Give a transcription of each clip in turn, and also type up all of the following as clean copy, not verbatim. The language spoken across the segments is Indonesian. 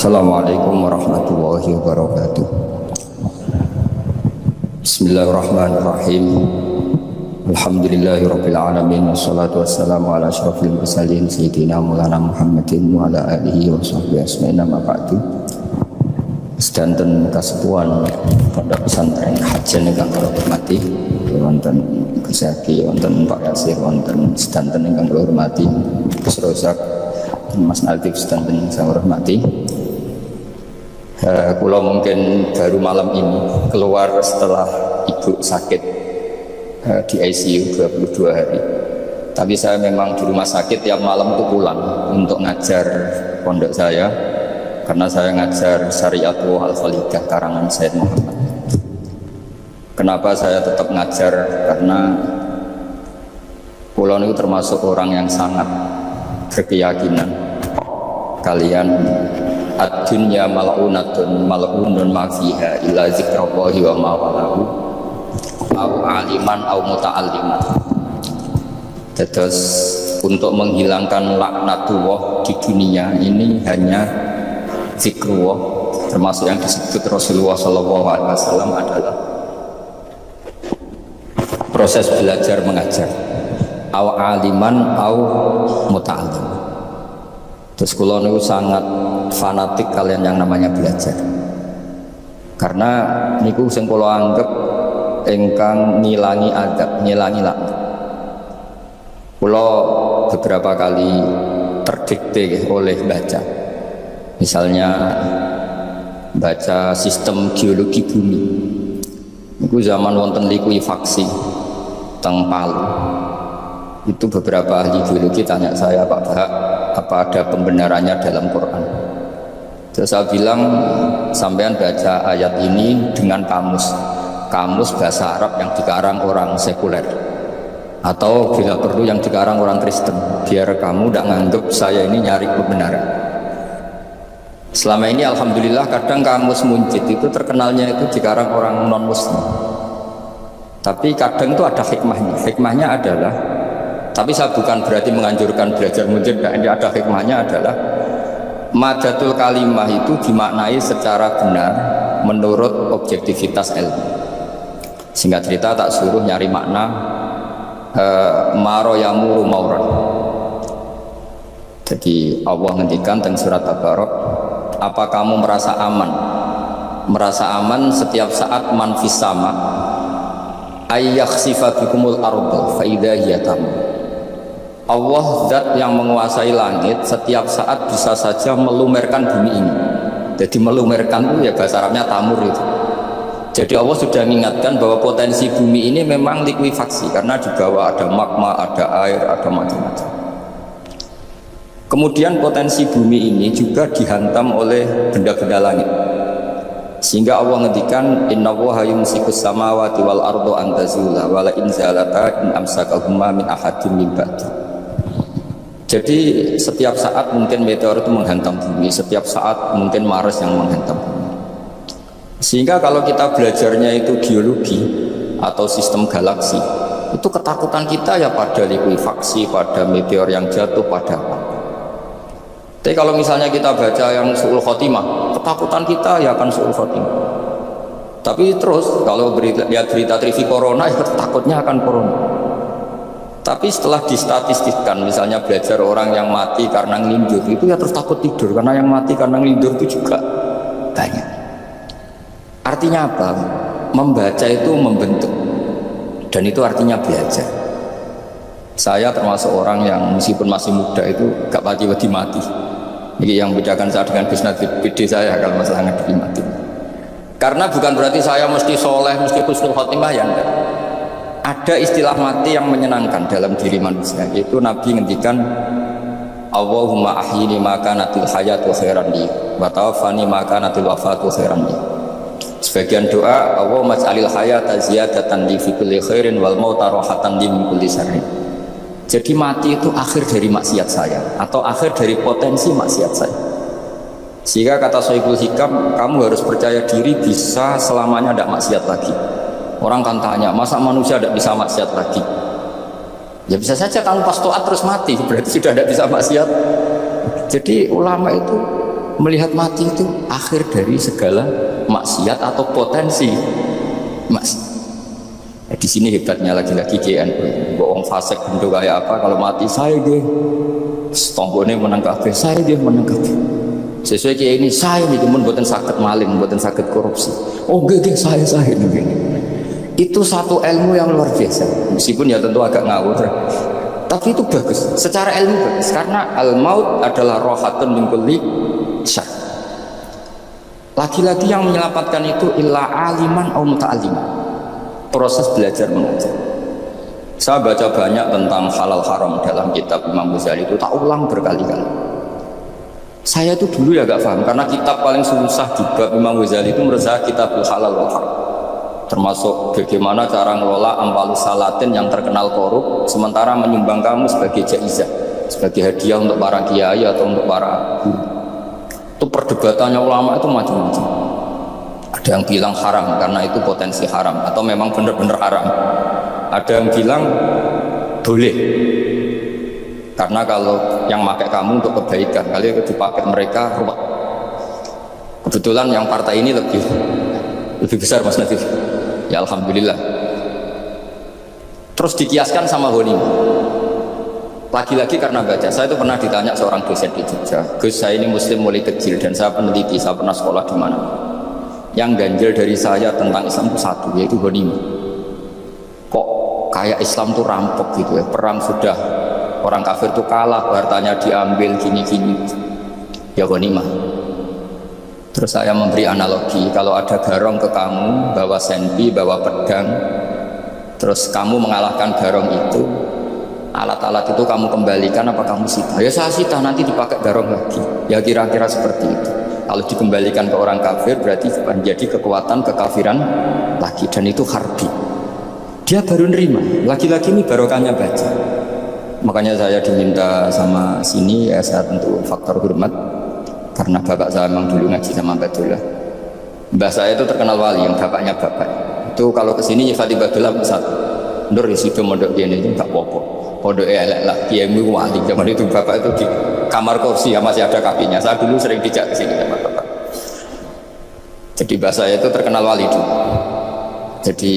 Assalamualaikum warahmatullahi wabarakatuh. Bismillahirrahmanirrahim. Alhamdulillahirabbil alamin wassalatu wassalamu ala asyrofil mursalin sayyidina Maulana Muhammadin wa ala alihi wa sahbihi asma'in amma ba'du. Sedanten kasepuan Pondok Pesantren Hajan ingkang kula hormati, wonten Gus Zaki, wonten Pak Yasir, wonten sedanten ingkang kula hormati Gus Rozak, Mas Natif, sedanten ingkang saya hormati. Kula mungkin baru malam ini keluar setelah ibu sakit di ICU 22 hari. Tapi saya memang di rumah sakit tiap malam itu pulang untuk ngajar pondok saya, karena saya ngajar Syariatul Al-Khalidah karangan Sayyid Muhammad. Kenapa saya tetap ngajar? Karena kula itu termasuk orang yang sangat berkeyakinan kalian ad-dunya mal'unatun mal'unun ma fiha illa zikrallahi wa ma walahu au aliman au muta'alliman. Terus untuk menghilangkan laknatullah di dunia ini hanya zikrullah, termasuk yang disebut Rasulullah SAW adalah proses belajar mengajar, au aliman au muta'alliman. Terus kula niku sangat fanatik kalian yang namanya belajar, karena niku sing kula anggap ingkang ngilangi adab, ngilangi laknat. Kula beberapa kali terdikte oleh baca, misalnya baca sistem geologi bumi. Niku zaman wonten likuifaksi teng Palu. Itu beberapa ahli geologi tanya saya, Pak Bahak, apa ada pembenarannya dalam Quran? Terus saya bilang, sampean baca ayat ini dengan kamus bahasa Arab yang dikarang orang sekuler, atau bila perlu yang dikarang orang Kristen, biar kamu tidak nganggep saya ini nyari kebenaran. Selama ini alhamdulillah kadang kamus Munjid itu terkenalnya itu dikarang orang non muslim, tapi kadang itu ada hikmahnya. Hikmahnya adalah, tapi saya bukan berarti menganjurkan belajar Munjid, ini ada hikmahnya adalah madatul kalimah itu dimaknai secara benar menurut objektivitas ilmu. Singkat cerita tak suruh nyari makna maro yamuru mauran. Jadi Allah ngendikan teng surat Tabarok, apa kamu merasa aman? Merasa aman setiap saat man fis sama ayyakhsifa bikumul arda fa idza hiya tamur. Allah zat yang menguasai langit setiap saat bisa saja melumerkan bumi ini. Jadi melumerkan itu ya bahasa Arabnya tamur itu. Jadi Allah sudah mengingatkan bahwa potensi bumi ini memang likuifaksi, karena di bawah ada magma, ada air, ada macam-macam. Kemudian potensi bumi ini juga dihantam oleh benda-benda langit, sehingga Allah ngendikan innallaha yumsikus samawati wal arda an tazula wala in zalata in amsakahuma min ahadin min ba'di. Jadi setiap saat mungkin meteor itu menghantam bumi, setiap saat mungkin Mars yang menghantam bumi. Sehingga kalau kita belajarnya itu geologi atau sistem galaksi, itu ketakutan kita ya pada likuifaksi, pada meteor yang jatuh, pada apa. Tapi kalau misalnya kita baca yang su'ul khotimah, ketakutan kita ya akan su'ul khotimah. Tapi terus kalau lihat berita TV corona, ya takutnya akan corona. Tapi setelah distatistikkan, misalnya belajar orang yang mati karena ngelindur, itu ya terus takut tidur, karena yang mati karena ngelindur itu juga banyak. Artinya apa? Membaca itu membentuk, dan itu artinya belajar. Saya termasuk orang yang meskipun masih muda itu gak pati-pati mati. Ini yang membedakan saya dengan bisnis PD saya kalau masalah ngadepi mati. Karena bukan berarti saya mesti soleh, mesti husnul khotimah, ya enggak. Ada istilah mati yang menyenangkan dalam diri manusia, yaitu Nabi ngendikan Allahumma ahyini maka natil hayatu khairan li wa tawaffani maka natil wafatu khairan li. Sebagian doa Allahumma ij'alil hayata ziyadatan li fi kulli khairin wal mauta rahatan li min kulli syarrin. Jadi mati itu akhir dari maksiat saya, atau akhir dari potensi maksiat saya. Sehingga kata Syaikul Hikam, kamu harus percaya diri bisa selamanya tidak maksiat lagi. Orang kan tanya, masa manusia tidak bisa maksiat lagi? Ya bisa saja kamu pas taat terus mati, berarti sudah tidak bisa maksiat. Jadi ulama itu melihat mati itu akhir dari segala maksiat atau potensi maksiat. Di sini hebatnya lagi-lagi GNU. Bohong fasik bentuk kayak apa, kalau mati saya dia tombone menang kabeh, saya dia menang kabeh. Sesuai kayak ini saya nih temen buatan sakit maling, buatan sakit korupsi. Oh gede saya ini. Itu satu ilmu yang luar biasa. Meskipun ya tentu agak ngawur, tapi itu bagus. Secara ilmu bagus karena al-maut adalah rohatun min kulli syarr. Laki-laki yang menyelamatkan itu illa aliman atau muta'alliman. Proses belajar mengajar. Saya baca banyak tentang halal haram dalam kitab Imam Ghazali itu, tak ulang berkali-kali. Saya itu dulu ya gak paham karena kitab paling susah di bab Imam Ghazali itu menurut saya kitabul halal wal haram. Termasuk bagaimana cara ngelola ampalus salatin yang terkenal korup sementara menyumbang kamu sebagai jaizah, sebagai hadiah untuk para kiai atau untuk para guru. Itu perdebatannya ulama itu macam-macam. Ada yang bilang haram karena itu potensi haram atau memang benar-benar haram. Ada yang bilang boleh karena kalau yang pakai kamu untuk kebaikan, kali itu dipakai mereka ruwet. Kebetulan yang partai ini lebih besar Mas Nadif. Ya alhamdulillah. Terus dikiaskan sama ghanimah. Lagi-lagi karena baca, saya itu pernah ditanya seorang dosen di Jogja, Gus saya ini muslim mulai kecil dan saya peneliti, saya pernah sekolah di mana. Yang ganjil dari saya tentang Islam itu satu, yaitu ghanimah. Kok kayak Islam tuh rampok gitu ya, perang sudah orang kafir tuh kalah, hartanya diambil gini-gini, ya ghanimah. Terus saya memberi analogi, kalau ada garong ke kamu, bawa senpi, bawa pedang, terus kamu mengalahkan garong itu, alat-alat itu kamu kembalikan apa kamu sita? Ya saya sita, nanti dipakai garong lagi. Ya kira-kira seperti itu. Kalau dikembalikan ke orang kafir berarti menjadi kekuatan kekafiran lagi, dan itu harbi. Dia baru nerima. Lagi-lagi ini barokahnya baca. Makanya saya diminta sama sini, ya saya tentu faktor hormat karena bapak saya memang dulu ngaji sama Badullah. Mbah saya itu terkenal wali, yang bapaknya bapak. Itu kalau kesini Fatih Badullah satu. Nur disitu mondok gini itu tak popo. Pondok elek lah, kiaimu wali. Zaman itu bapak itu di kamar kursi ya masih ada kakinya. Saya dulu sering dijak ke sini sama bapak. Jadi bahasa itu terkenal wali dulu. Jadi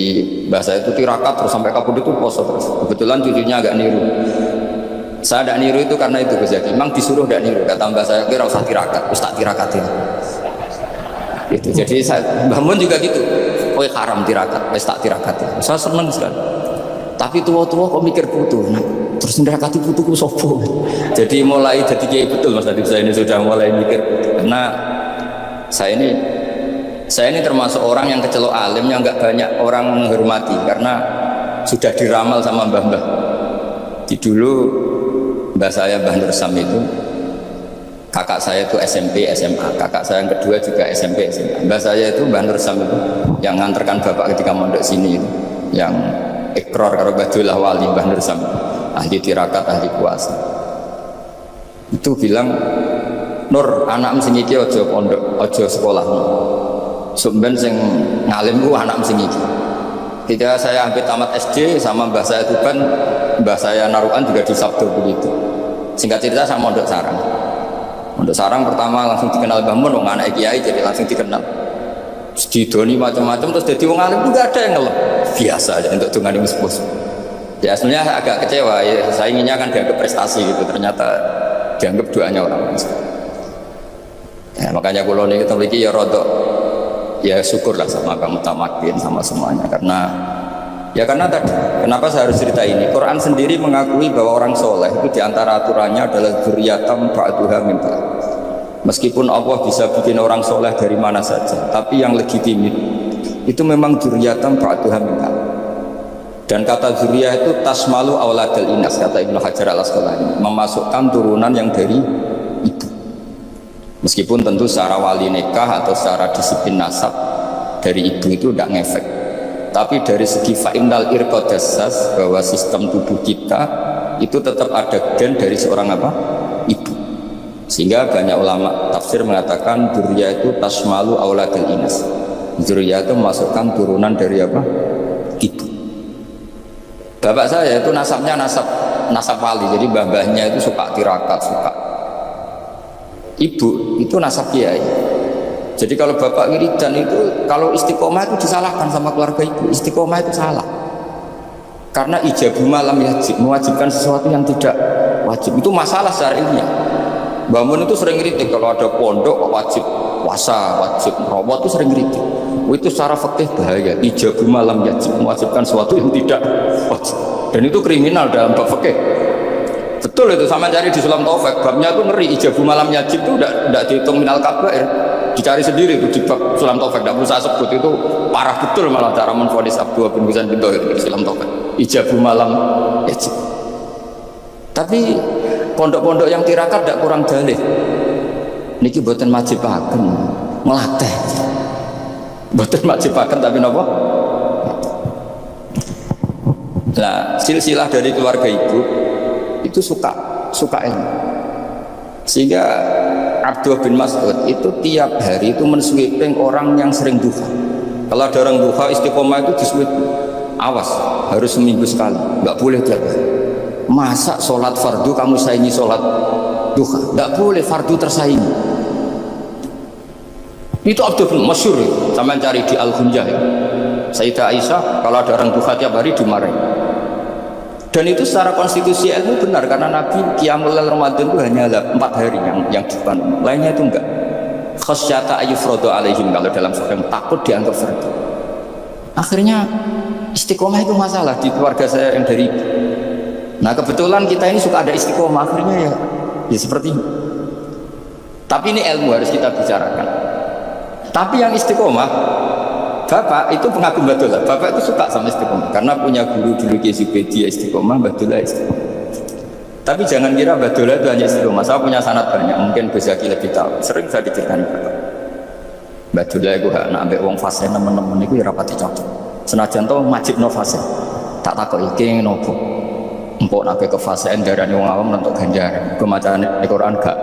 bahasa itu tirakat terus sampai kabut itu poso terus. Kebetulan cucunya agak niru. Saya tidak niru itu karena itu Gus Yaki. Memang disuruh tidak niru. Kata mbak saya kira usah tirakat, terus tak tirakatin. Gitu. Jadi saya bangun juga gitu. Oh haram tirakat, wis tak tirakatin. Saya seneng sekali. Tapi tua-tua kok mikir putu. Nah, terus nerakati putuku sopo. Jadi mulai jadi kiai betul Mas Nadif, saya ini sudah mulai mikir karena saya ini termasuk orang yang kecelok alim yang nggak banyak orang menghormati karena sudah diramal sama mbah-mbah. Di dulu mbah saya Mbah Nur Sam itu kakak saya itu SMP SMA, kakak saya yang kedua juga SMP SMA. Mbah saya itu Mbah Nur Sam itu yang nganterkan bapak ketika mondok sini itu, yang ikrar karo Badullah wali Mbah Nur Sam, ahli tirakat, ahli puasa. Itu bilang, Nur anak sing iki aja pondok, aja sekolah. Sumben sing ngalim ku anak sing iki. Ketika saya hampir tamat SD sama mbah saya Tuban, mbah saya Narukan juga di Sabdo begitu. Singkat cerita saya mondok sarang. Mondok sarang pertama langsung dikenal Mbah Mun, wong anak kiai jadi langsung dikenal. Didoni macam-macam terus jadi wong alim juga ada yang ngeluh. Biasa aja untuk dongani sepuh. Ya sebenarnya saya agak kecewa ya, saya inginnya kan dianggap prestasi gitu, ternyata dianggap doanya orang. Ya, makanya kalau ini kita memiliki ya rodok, ya syukurlah sama kamu tamakin sama semuanya karena tadi kenapa saya harus cerita ini. Quran sendiri mengakui bahwa orang soleh itu diantara aturannya adalah dzurriyyatan ba'duha min ba'd. Meskipun Allah bisa bikin orang soleh dari mana saja, tapi yang legitimit itu memang dzurriyyatan ba'duha min ba'd. Dan kata dzurriyyah itu tasmalu auladal inas, kata Ibnu Hajar al-Asqalani, memasukkan turunan yang dari ibu. Meskipun tentu secara wali nikah atau secara disiplin nasab dari ibu itu tidak ngefek, tapi dari segi fa'innal irqadassas, bahwa sistem tubuh kita itu tetap ada gen dari seorang apa? Ibu. Sehingga banyak ulama tafsir mengatakan dzurriyyah itu tasmalu auladal inas. Dzurriyyah itu memasukkan turunan dari apa? Ibu. Bapak saya itu nasabnya nasab wali, jadi mbah-mbahnya itu suka tirakat, suka ibu itu nasab kiai. Jadi kalau bapak wiridan itu, kalau istiqomah itu disalahkan sama keluarga ibu. Istiqomah itu salah. Karena ijabu malam yajib, mewajibkan sesuatu yang tidak wajib. Itu masalah secara ilmiah. Mbah Mun itu sering kritik kalau ada pondok wajib puasa, wajib merawat, itu sering kritik. Itu secara fikih bahaya. Ijabu malam yajib, mewajibkan sesuatu yang tidak wajib. Dan itu kriminal dalam bab fikih. Betul itu, sama cari di Sulam Taufik, babnya itu ngeri. Ijabu malam yajib itu tidak dihitung minal kabair. Dicari sendiri itu di bab Sulam Taufik, tidak usah sebut, itu parah betul malah cara menfonis Abdul bin Husain bin Tohir di Sulam Taufik. Ijabu malam yajib. Tapi pondok-pondok yang tirakat tidak kurang dalih. Niki boten majibaken, melatih. Boten majibaken tapi napa? Nah, silsilah dari keluarga ibu itu suka ilmu. Sehingga Abdul bin Mas'ud itu tiap hari itu mensweeping orang yang sering duha. Kalau ada orang duha istiqomah itu disweeping. Awas, harus seminggu sekali, nggak boleh tiap hari. Masa sholat fardu kamu saingi sholat duha? Nggak boleh, fardu tersaingi. Itu Abdul bin masyhur, sama cari di Al-Hunjah ya. Sayyidah Aisyah kalau ada orang duha tiap hari dimarahi. Dan itu secara konstitusi ilmu benar, karena Nabi Qiyamul Lail Ramadan itu hanya 4 hari yang depan, lainnya itu enggak. Khasyata ayyufradu alaihim, kalau dalam surah takut dianggap fardu. Akhirnya istiqomah itu masalah di keluarga saya yang dari ibu. Nah kebetulan kita ini suka ada istiqomah, akhirnya ya seperti ini. Tapi ini ilmu harus kita bicarakan. Tapi yang istiqomah, bapak itu pengagum Badullah. Bapak itu suka sama istiqomah karena punya guru dulu Kezubedi istiqomah, Badullah istiqomah. Tapi jangan kira Badullah itu hanya istiqomah. Saya punya sanad banyak, mungkin Gus Zaki lebih tahu. Sering saya diceritakan bapak. Badullah itu nak ambek wong fase teman-teman itu ya rapati cocok. Senajan to majibno fase. Tak takok iki nopo. Empuk nabe ke fase darane wong awam untuk ganjaran. Kemacane Al-Qur'an gak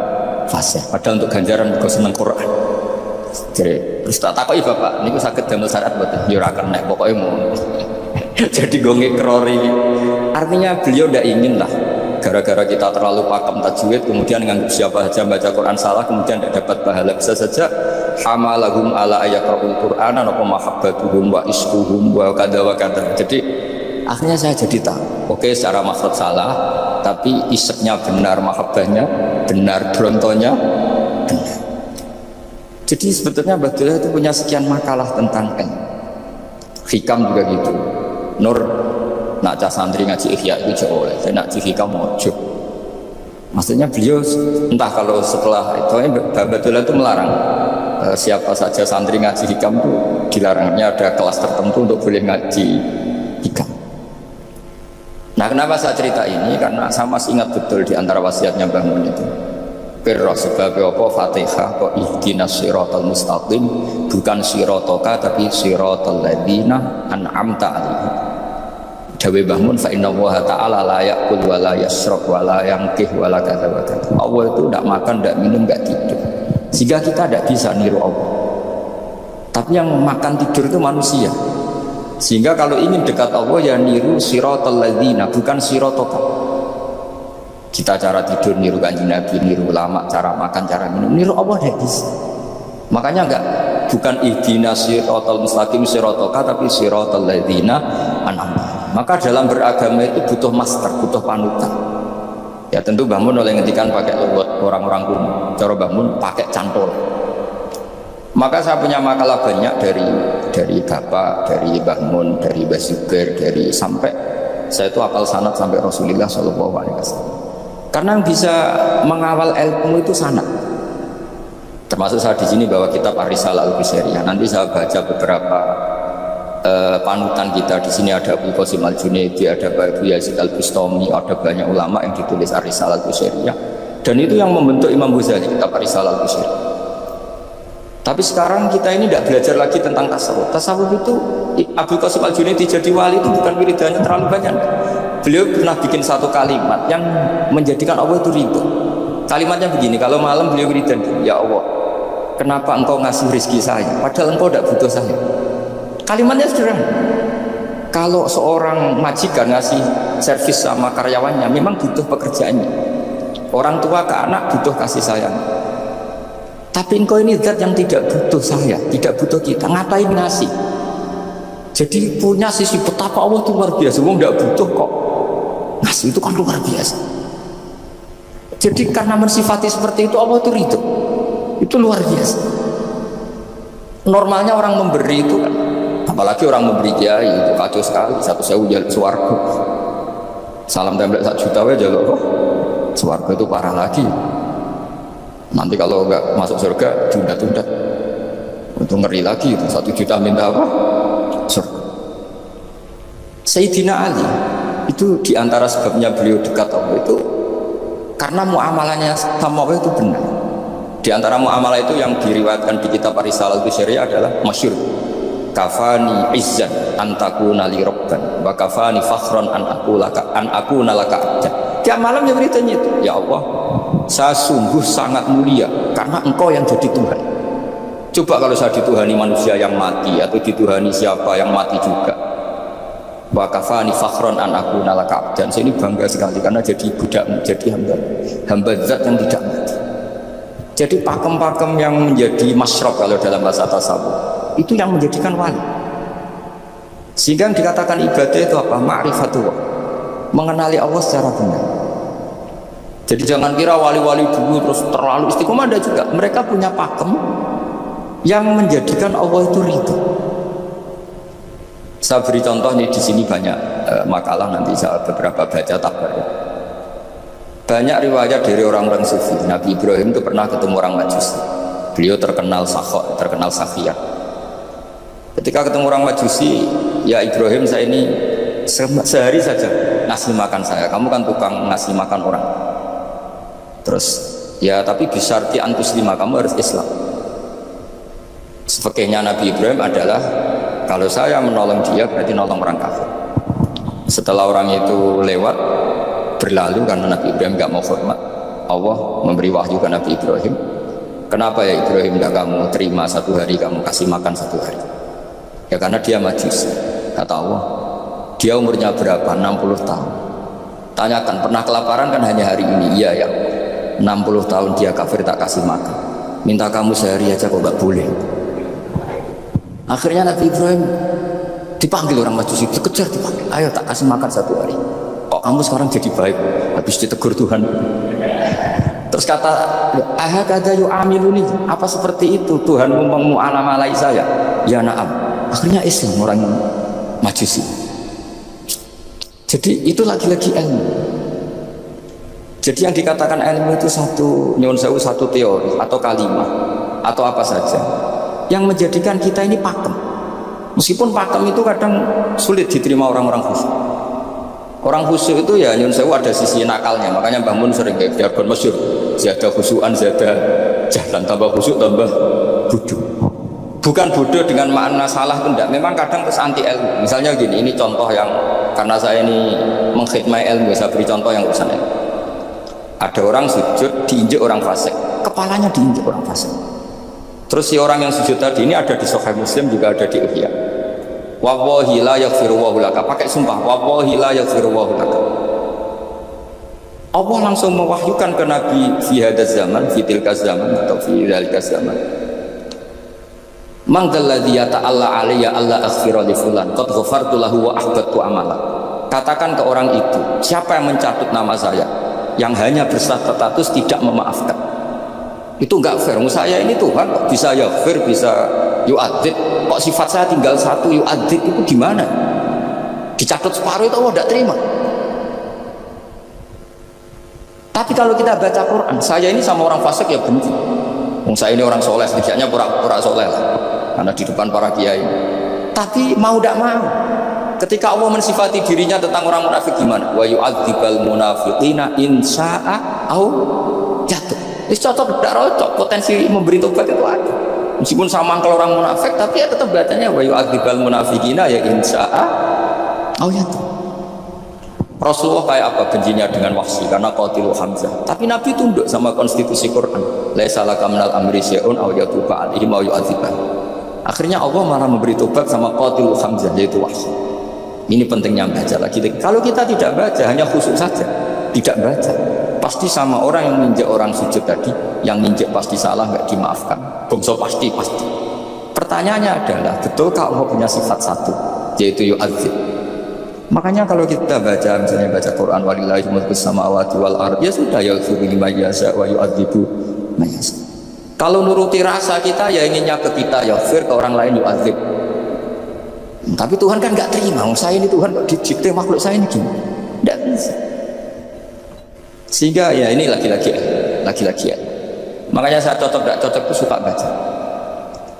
fase. Padahal untuk ganjaran kok seneng Quran. Jadi terus tak takoki bapak, niku saged damel syarat mboten? Ya ora kenek, pokoke ngono. Jadi gonge krori. Artinya beliau ndak ingin lah gara-gara kita terlalu pakem tajwid kemudian nganggap siapa saja baca Quran salah kemudian tidak dapat pahala. Bisa saja hamalahum ala ayatul Qur'an apa mahabbatuhum wa isquhum wa kadza wa kadza. Jadi akhirnya saya jadi tahu, oke secara makhraj salah tapi iseknya benar, mahabbahnya benar, brontonya benar. Jadi sebetulnya Badullah itu punya sekian makalah tentang ilmu. Hikam juga gitu. Nur nak cah santri ngaji Ihya itu jauh oleh. Saya nak ngaji Hikam mojo. Maksudnya beliau entah kalau setelah itu Badullah itu melarang siapa saja santri ngaji Hikam itu dilarangnya ada kelas tertentu untuk boleh ngaji Hikam. Nah kenapa saya cerita ini? Karena saya masih ingat betul di antara wasiatnya Mbah Mun itu. Pirro sebab apa Fatihah kok ihdinas siratal mustaqim, bukan siratoka tapi siratal ladzina an'amta alaihim. Dawe Mbah Mun fa inna Allaha ta'ala la ya'kul wa la yashrab wa la yanqih wa la kadza wa kadza. Allah itu tidak makan, tidak minum, tidak tidur. Sehingga kita tidak bisa niru Allah. Tapi yang makan tidur itu manusia. Sehingga kalau ingin dekat Allah ya niru siratal ladzina, bukan siratoka. Kita cara tidur niru Kanjeng Nabi, niru ulama, cara makan, cara minum, niru Allah tidak bisa. Makanya bukan ihdinas siratal mustaqim siratoka tapi siratal ladzina an'amta. Maka dalam beragama itu butuh master, butuh panutan. Ya tentu Mbah Mun oleh ngendikan pakai orang-orang kuno. Cara Mbah Mun pakai cantol. Maka saya punya makalah banyak dari bapak, dari Mbah Mun, dari Mbah Zubair, dari sampai saya itu hafal sanad sampai Rasulullah SAW. Karena yang bisa mengawal ilmu itu sanad. Termasuk saya di sini bawa kitab Ar-Risalah Al-Qusairiyah. Nanti saya baca beberapa panutan kita. Di sini ada Abul Qasim Al-Junaidi, ada Abu Yazid Al-Bustami, ada banyak ulama yang ditulis Ar-Risalah Al-Qusairiyah. Dan itu yang membentuk Imam Ghazali, kitab Ar-Risalah Al-Qusairiyah. Tapi sekarang kita ini tidak belajar lagi tentang tasawuf. Tasawuf itu Abul Qasim Al-Junaidi jadi wali itu bukan wiridannya terlalu banyak. Beliau pernah bikin satu kalimat yang menjadikan Allah itu ridho. Kalimatnya begini, kalau malam beliau wiridan, ya Allah, kenapa engkau ngasih rezeki saya padahal engkau tidak butuh saya. Kalimatnya sederhana. Kalau seorang majikan ngasih servis sama karyawannya memang butuh pekerjaannya. Orang tua ke anak butuh kasih sayang. Tapi engkau ini zat yang tidak butuh saya, tidak butuh kita. Ngapain ngasih? Jadi punya sisi betapa Allah itu luar biasa. Wong tidak butuh kok. Ngasih itu kan luar biasa. Jadi karena mensifati seperti itu Allah itu ridho. Itu luar biasa. Normalnya orang memberi itu kan, apalagi orang memberi kiai itu kacau sekali. 1.000 jaluk swarga. Salam template 1 juta wae jaluk kok. Swarga itu parah lagi. Nanti kalau enggak masuk surga tunda-tunda. Untuk ngeri lagi itu 1 juta minta apa? Surga. Sayyidina Ali itu diantara sebabnya beliau dekat Allah itu karena muamalahnya sama Allah itu benar. Di antara muamalah itu yang diriwayatkan di kitab Risalah itu syariah adalah masyhur. Kafani izzan antakuna li rabban wa kafani fakhran an akuna laka abdan. Tiap malam dia beritanya itu, ya Allah, saya sungguh sangat mulia karena engkau yang jadi Tuhan. Coba kalau saya dituhani manusia yang mati atau dituhani siapa yang mati juga. Wa kafani fakhran an akuna laka abdan. Saya ini bangga sekali karena jadi budakmu, jadi hamba zat yang tidak mati. Jadi pakem-pakem yang menjadi masyrab kalau dalam bahasa tasawuf itu yang menjadikan wali. Sehingga yang dikatakan ibadah itu apa? Ma'rifatullah, mengenali Allah secara benar. Jadi jangan kira wali-wali dulu terus terlalu istiqomah. Ada juga mereka punya pakem yang menjadikan Allah itu ridho. Saya beri contoh nih, di sini banyak makalah, nanti saya beberapa baca tabar. Banyak riwayat dari orang-orang sufi. Nabi Ibrahim itu pernah ketemu orang Majusi. Beliau terkenal sakhok, terkenal sakhiyah. Ketika ketemu orang Majusi, ya Ibrahim, saya ini sehari saja ngasih makan saya. Kamu kan tukang ngasih makan orang. Terus, ya tapi bisyarti antuslima, kamu harus Islam. Fakihnya Nabi Ibrahim adalah kalau saya menolong dia berarti nolong orang kafir. Setelah orang itu lewat berlalu karena Nabi Ibrahim gak mau hormat, Allah memberi wahyu ke Nabi Ibrahim. Kenapa ya Ibrahim tidak kamu terima 1 hari, kamu kasih makan 1 hari? Ya karena dia Majusi. Kata Allah, dia umurnya berapa? 60 tahun. Tanyakan, pernah kelaparan kan hanya hari ini? Iya ya, 60 tahun dia kafir tak kasih makan. Minta kamu sehari aja kok gak boleh. Akhirnya Nabi Ibrahim dipanggil orang Majusi, dikejar, dipanggil, ayo tak kasih makan 1 hari. Kok kamu sekarang jadi baik? Habis ditegur Tuhan. Terus kata, ahakada yu'amiluni, apa seperti itu Tuhan mengu'alamalai saya? Ya na'am. Akhirnya Islam orang Majusi. Jadi itu lagi-lagi ilmu. Jadi yang dikatakan ilmu itu satu teori atau kalimat atau apa saja yang menjadikan kita ini pakem. Meskipun pakem itu kadang sulit diterima orang-orang khusyuk. Orang khusyuk itu ya nyun sewu ada sisi nakalnya. Makanya Mbah Mun sering kayak jargon masyhur, zada khusyuan zada jalan, tambah khusyuk tambah bodoh. Bukan bodoh dengan makna salah itu enggak. Memang kadang terus anti ilmu. Misalnya gini, ini contoh yang karena saya ini mengkhidmati ilmu, saya beri contoh yang urusan ilmu. Ada orang sujud diinjek orang fasik, kepalanya diinjek orang fasik. Terus si orang yang sujud tadi ini ada di Sahih Muslim, juga ada di Ihya. Wallahi la yaghfiru wa laka, pakai sumpah, wallahi la yaghfiru wa laka. Allah langsung mewahyukan ke Nabi fi hadzal zaman, fi tilka zaman atau fi dzalika zaman. Man dzalladzi yata'alla alayya alla aghfira li fulan qad ghafartu lahu wa ahbattu amala. Katakan ke orang itu, siapa yang mencatut nama saya yang hanya berstatus tidak memaafkan? Itu enggak fair. Saya ini Tuhan kok bisa yaghfir, bisa yu'adzib, kok sifat saya tinggal 1 yu'adzib, itu gimana? Dicatut separuh itu Allah tidak terima. Tapi kalau kita baca Quran, saya ini sama orang fasik ya benci. Saya ini orang soleh, setidaknya pura-pura soleh lah, karena di depan para kiai. Tapi mau tidak mau, ketika Allah mensifati dirinya tentang orang munafik gimana? Wa yu'adzibal munafiqina in sya'a au jatuh. Ini cocok tidak cocok, potensi memberi tobat itu ada. Meskipun sama kalau orang munafik, tapi ya tetap bacanya wa yu'adzibal munafiqina ya in sya'a au jatuh. Rasulullah kayak apa bencinya dengan Wahsy karena qatilu Hamzah. Tapi Nabi tunduk sama konstitusi Quran. Laisa laka minal amri syai'un aw yatuba alaihim aw yu'adzibah. Akhirnya Allah malah memberi tobat sama qatilu Hamzah, yaitu Wahsy. Ini pentingnya baca lagi. Kalau kita tidak baca, hanya khusyuk saja, tidak baca, Pasti sama orang yang nginjek orang sujud tadi, yang nginjek pasti salah, nggak dimaafkan. Bongso pasti. Pertanyaannya adalah, betulkah Allah punya sifat satu, yaitu yu'adzib? Makanya kalau kita baca, misalnya baca Quran, walillahi mulkus samawati wal ard, ya sudah, yaghfiru liman yasha wa yu'adzibu man yasha. Kalau nuruti rasa kita, ya inginnya ke kita yaghfir, ke orang lain yu'adzib. Tapi Tuhan kan nggak terima, saya ini Tuhan kok dicipta makhluk saya ini gimana? Nggak bisa. Sehingga ya ini lagi-lagi ya. Makanya saya cocok nggak cocok itu suka baca.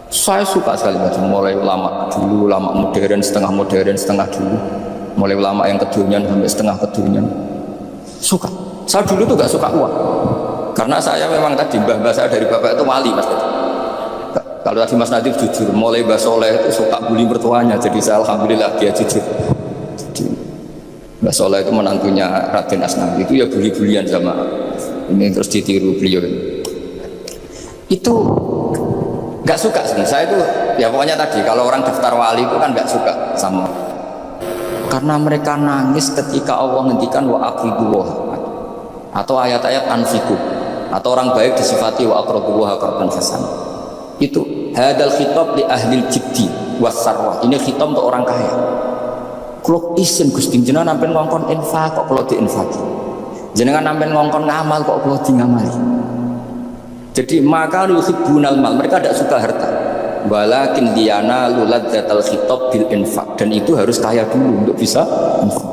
Saya suka sekali baca, mulai ulama dulu, ulama modern, setengah dulu, mulai ulama yang kedunian sampai setengah kedunian. Suka. Saya dulu tuh gak suka uang, karena saya memang tadi mbah saya dari bapak itu wali mas. Kalau tadi Mas Nadif jujur, mulai Mbah Soleh itu suka bully mertuanya, jadi saya alhamdulillah dia jujur. Jadi Mbah Soleh itu menantunya Raden Asnawi, itu ya bully-bulian sama ini, terus ditiru beliau. Itu nggak suka sebenarnya. Saya itu ya pokoknya tadi kalau orang daftar wali itu kan nggak suka sama, karena mereka nangis ketika Allah ngendikan wa aqridu atau ayat-ayat anfiku, atau orang baik disifati wa aqridu qardan hasan. Itu hadal khitab li ahli jibdi wasarwah. Ini khitab untuk orang kaya. Kalau isin Gusti jenengan nampen ngongkon infak kok kalau diinfaki, jenengan nampen ngongkon ngamal kok kalau di ngamali. Jadi maka yuhibbunal mal, mereka tidak suka harta. Walakin diana luladzatal khitab bil infak, dan itu harus kaya dulu untuk bisa infak.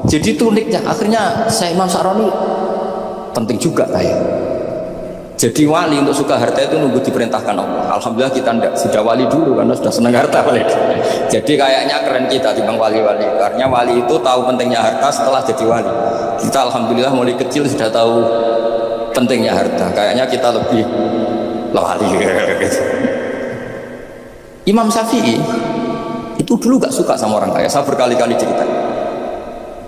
Jadi itu uniknya. Akhirnya saya Imam Sa'roni penting juga kaya. Jadi wali untuk suka harta itu nunggu diperintahkan Allah. Alhamdulillah kita tidak, sudah wali dulu karena sudah senang harta wali. Jadi kayaknya keren kita dibanding wali-wali. Karena wali itu tahu pentingnya harta setelah jadi wali. Kita alhamdulillah mulai kecil sudah tahu pentingnya harta. Kayaknya kita lebih wali. Imam Syafi'i itu dulu gak suka sama orang kaya. Saya berkali-kali cerita.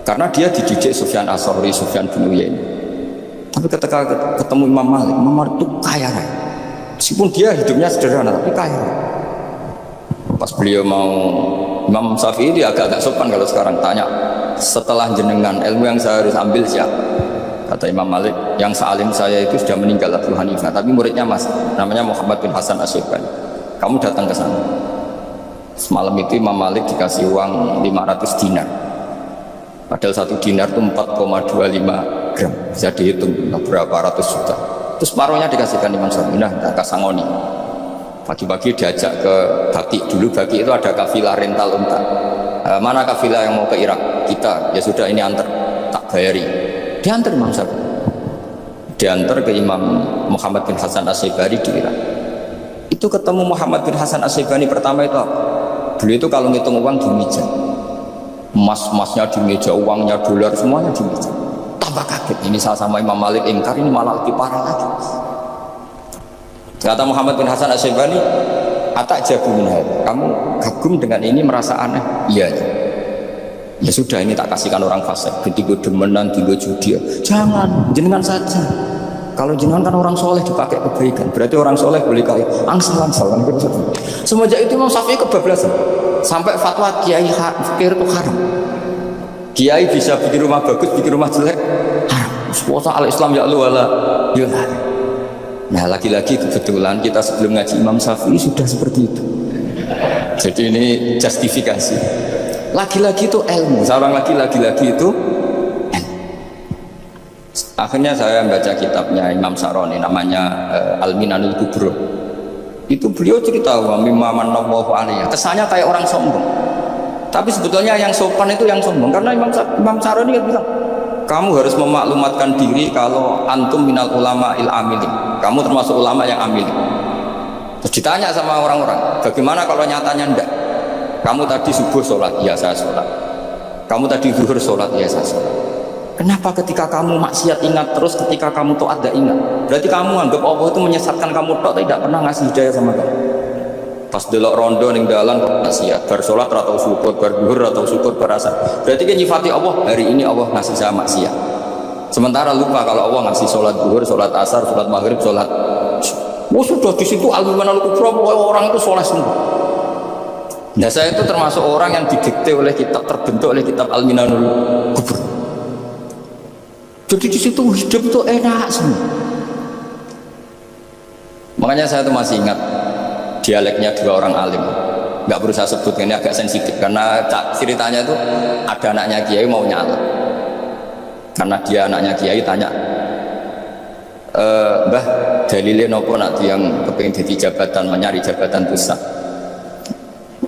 Karena dia dididik Sufyan As-Sauri, Sufyan bin Uyainah. Tapi ketika ketemu Imam Malik itu kaya raya. Meskipun dia hidupnya sederhana, tapi kaya raya. Pas beliau mau, Imam Syafi'i dia agak-agak sopan kalau sekarang tanya, setelah jenengan ilmu yang saya harus ambil siapa? Kata Imam Malik, yang sealim saya itu sudah meninggal Abu Hanifah, tapi muridnya mas, namanya Muhammad bin Hasan As-Syaibani. Kamu datang ke sana. Semalam itu Imam Malik dikasih uang 500 dinar. Padahal 1 dinar itu 4,25 gram, bisa dihitung berapa ratus juta. Terus separuhnya dikasihkan Imam Syafi'i, nah ke Sangoni. Pagi-pagi diajak ke Baki. Dulu Baki itu ada kafilah rental unta. Mana kafilah yang mau ke Irak? Kita, ya sudah ini antar, tak bayari. Diantar Imam Syafi'i, diantar ke Imam Muhammad bin Hasan As-Syaibani di Irak. Itu ketemu Muhammad bin Hasan As-Syaibani pertama itu apa? Beliau itu kalau ngitung uang di meja, emas-emasnya di meja, uangnya dolar semuanya di meja. Tambah kaget, ini sama Imam Malik ingkar, ini malah lebih parah lagi. Kata Muhammad bin Hasan As-Syaibani, atak jabu minhal, kamu kagum dengan ini, merasa aneh? Iya. Ya sudah, ini tak kasihkan orang fasik, ketiga demenan, tiga judi. Jangan, jenengan saja. Kalau jenengan kan orang soleh dipakai kebaikan, berarti orang soleh boleh kaya. Angsal. Semenjak itu Imam Syafi'i kebablasan, sampai fatwa kiai fikir itu haram. Kiai bisa bikin rumah bagus, bikin rumah jelek, haram. Puasa al-Islam ya Allah, ya. Nah lagi-lagi kebetulan kita sebelum ngaji Imam Syafi'i sudah seperti itu. Jadi ini justifikasi. Lagi-lagi itu ilmu. Seorang lagi-lagi itu ilmu. Akhirnya saya baca kitabnya Imam Sa'roni, namanya Al-Minanul Kubro. Itu beliau cerita wa mimma manallahu alaihi. Kesannya kayak orang sombong. Tapi sebetulnya yang sopan itu yang sombong, karena Imam Sa'roni bilang, kamu harus memaklumatkan diri kalau antum minal ulama il amili, kamu termasuk ulama yang amili. Terus ditanya sama orang-orang, bagaimana kalau nyatanya enggak? Kamu tadi subuh sholat, ya saya sholat. Kamu tadi zuhur sholat, ya saya sholat. Kenapa ketika kamu maksiat ingat terus, ketika kamu taat tidak ingat? Berarti kamu anggap Allah itu menyesatkan kamu tok, tidak pernah ngasih hidayah sama kamu. Pas delok rondo ning dalan maksiat, bar sholat atau syukur, bar zuhur atau syukur, bar asar. Berarti kan nyifati Allah, hari ini Allah ngasih saya maksiat. Sementara lupa kalau Allah ngasih sholat zuhur, sholat asar, sholat maghrib, sholat. Oh sudah di situ al-Minanul Kubro, orang itu soleh semua. Nah saya itu termasuk orang yang didikte oleh kitab, terbentuk oleh kitab Al-Minanul Kubro. Jadi di situ hidup itu enak semua. Makanya saya tuh masih ingat dialeknya dua orang alim. Nggak perlu saya sebut, ini agak sensitif karena ceritanya itu ada anaknya kiai mau nyala. Karena dia anaknya kiai tanya, Mbah, dalilnya nopo nak yang kepingin jadi jabatan, mencari jabatan pusat.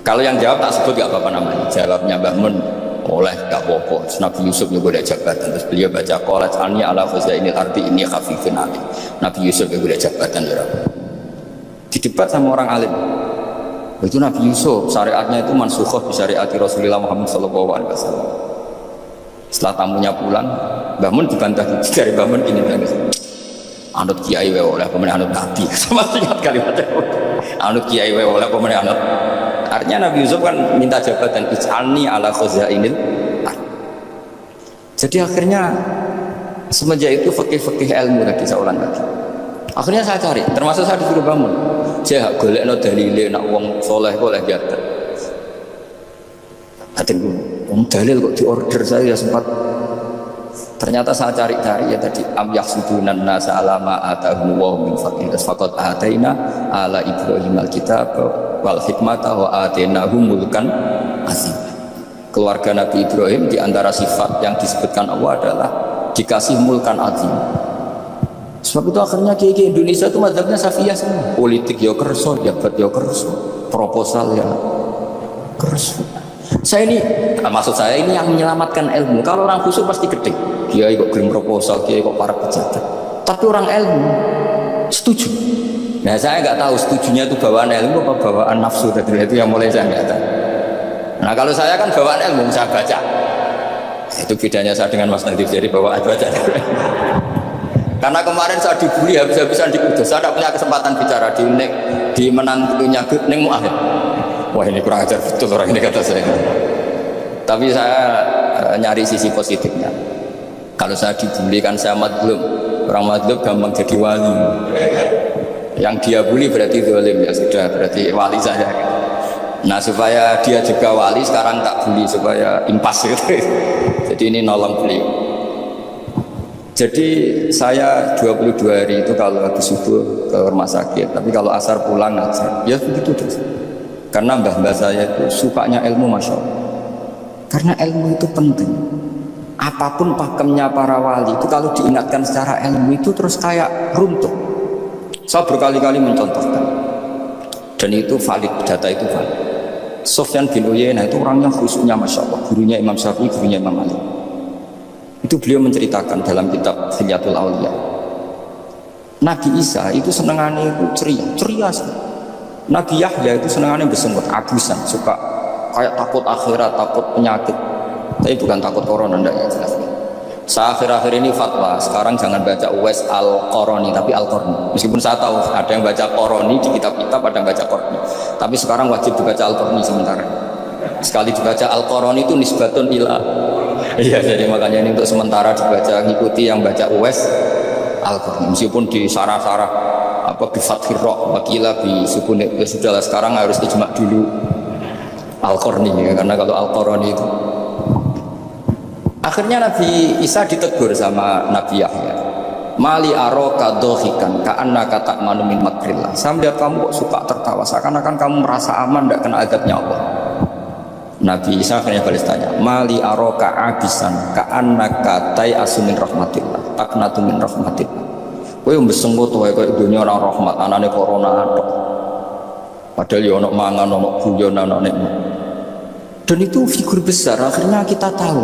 Kalau yang jawab tak sebut gak apa-apa namanya. Jawabnya Mbah Mun, oleh gak apa-apa. Nabi Yusuf juga ada jabatan. Terus beliau baca qalat anni ala khazainil ardi inni khafifun alim. Nabi Yusuf juga ada jabatan ya. Di debat sama orang alim. Itu Nabi Yusuf syariatnya itu mansukhah bi syariati Rasulullah Muhammad sallallahu alaihi wasallam. Setelah tamunya pulang, Mbah Mun dibantah dari Mbah Mun gini nangis. Anut kiai wae oleh pemenang anut nabi. Sama ingat kalimatnya. Anut kiai wae oleh pemenang anut. Artinya Nabi Yusuf kan minta jabatan ij'alni ala khazainil ard. Jadi akhirnya semenjak itu fikih-fikih ilmu lagi saya ulang lagi. Akhirnya saya cari, termasuk saya disuruh bangun. Saya golekno dalile nak wong soleh kok oleh jabatan. Hatiku, dalil kok diorder saya sempat. Ternyata saya cari-cari ya tadi am yahsudunan nasa alama atahum wa min fadlin faqad ataina ala ibrahim alkitab wal hikmata wa atainahum mulkan azim. Keluarga Nabi Ibrahim di antara sifat yang disebutkan Allah adalah dikasih mulkan azim. Sebab itu akhirnya kiai Indonesia itu mazhabnya Safiyah semua. Politik ya kerso, jabat ya kerso, proposal ya kerso. Saya ini, maksud saya ini yang menyelamatkan ilmu. Kalau orang khusus pasti gede. Kiai kok kirim proposal, kiai kok para pejabat. Tapi orang ilmu setuju. Nah saya nggak tahu setujunya itu bawaan ilmu apa bawaan nafsu. Tadi itu yang mulai saya nggak tahu. Nah kalau saya kan bawaan ilmu, saya baca. Itu bedanya saya dengan Mas Nadif, jadi bawaan baca. Karena kemarin saya dibully habis-habisan di Kudus. Saya tidak punya kesempatan bicara di menantunya Neng Mu'ahid. Wah ini kurang ajar betul orang ini kata saya. Tapi saya nyari sisi positifnya. Kalau saya dibully kan saya madlum. Orang madlum gampang jadi wali. Yang dia bully berarti zalim ya sudah berarti wali saya. Nah supaya dia juga wali sekarang tak bully supaya impas gitu. Jadi ini nolong beliau. Jadi saya 22 hari itu kalau habis subuh ke rumah sakit. Tapi kalau asar pulang ngajar. Ya begitu terus. Karena mbah-mbah saya itu sukanya ilmu Masya Allah. Karena ilmu itu penting. Apapun pakemnya para wali itu kalau diingatkan secara ilmu itu terus kayak runtuh. Saya berkali-kali mencontohkan. Dan itu valid, data itu valid. Sufyan bin Uyainah itu orangnya khususnya Masya Allah. Gurunya Imam Syafi'i, gurunya Imam Malik. Itu beliau menceritakan dalam kitab Hilyatul Auliya. Nabi Isa itu senengannya itu ceria sekali. Nabi Yahya itu senangannya bersengut, abusan, suka kayak takut akhirat, takut penyakit. Tapi bukan takut corona, enggak ya jelas. Saya akhir-akhir ini fatwa, sekarang jangan baca Uwais Al-Qarani, tapi Al-Qarni. Meskipun saya tahu ada yang baca Qarani di kitab-kitab, ada yang baca Qarni. Tapi sekarang wajib dibaca Al-Qarni sementara. Sekali dibaca Al-Qarani itu nisbatun ila. Iya, jadi makanya ini untuk sementara dibaca, ngikuti yang baca Uwais Al-Qarni. Meskipun di sarah-sarah apa bifathir ra wakila bi sukun ya sudahlah sekarang harus ijma dulu Al-Qarni ya, karena kalau Al-Qarani itu akhirnya Nabi Isa ditegur sama Nabi Yahya. Mali aroka dohikan ka'annaka ta'manu min makrillah. Saya melihat kamu kok suka tertawa seakan-akan kamu merasa aman tidak kena azabnya Allah. Nabi Isa akhirnya balas tanya, Mali aroka abisan ka'annaka tai'asu min rahmatillah taqnatu min rahmatillah. Kowe mbesengko to koyo dunya ora rahmat, anane corona tok. Padahal ya ono mangan, ono guyon, ono nikmat. Dan itu figur besar, akhirnya kita tahu.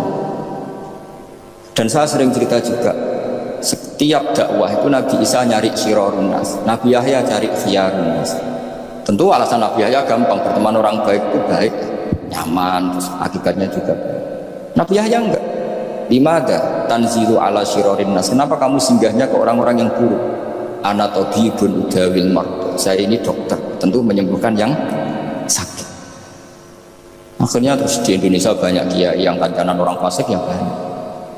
Dan saya sering cerita juga, setiap dakwah itu Nabi Isa nyari syirarun nas, Nabi Yahya cari khiyarun nas. Tentu alasan Nabi Yahya gampang, berteman orang baik itu baik, nyaman, terus akibatnya juga baik. Nabi Yahya enggak. Limada tanzilu ala syirarin nas. Kenapa kamu singgahnya ke orang-orang yang buruk? Ana tabibun udawil mardo. Saya ini dokter, tentu menyembuhkan yang sakit. Akhirnya terus di Indonesia banyak kiai yang kancanan orang fasik yang banyak.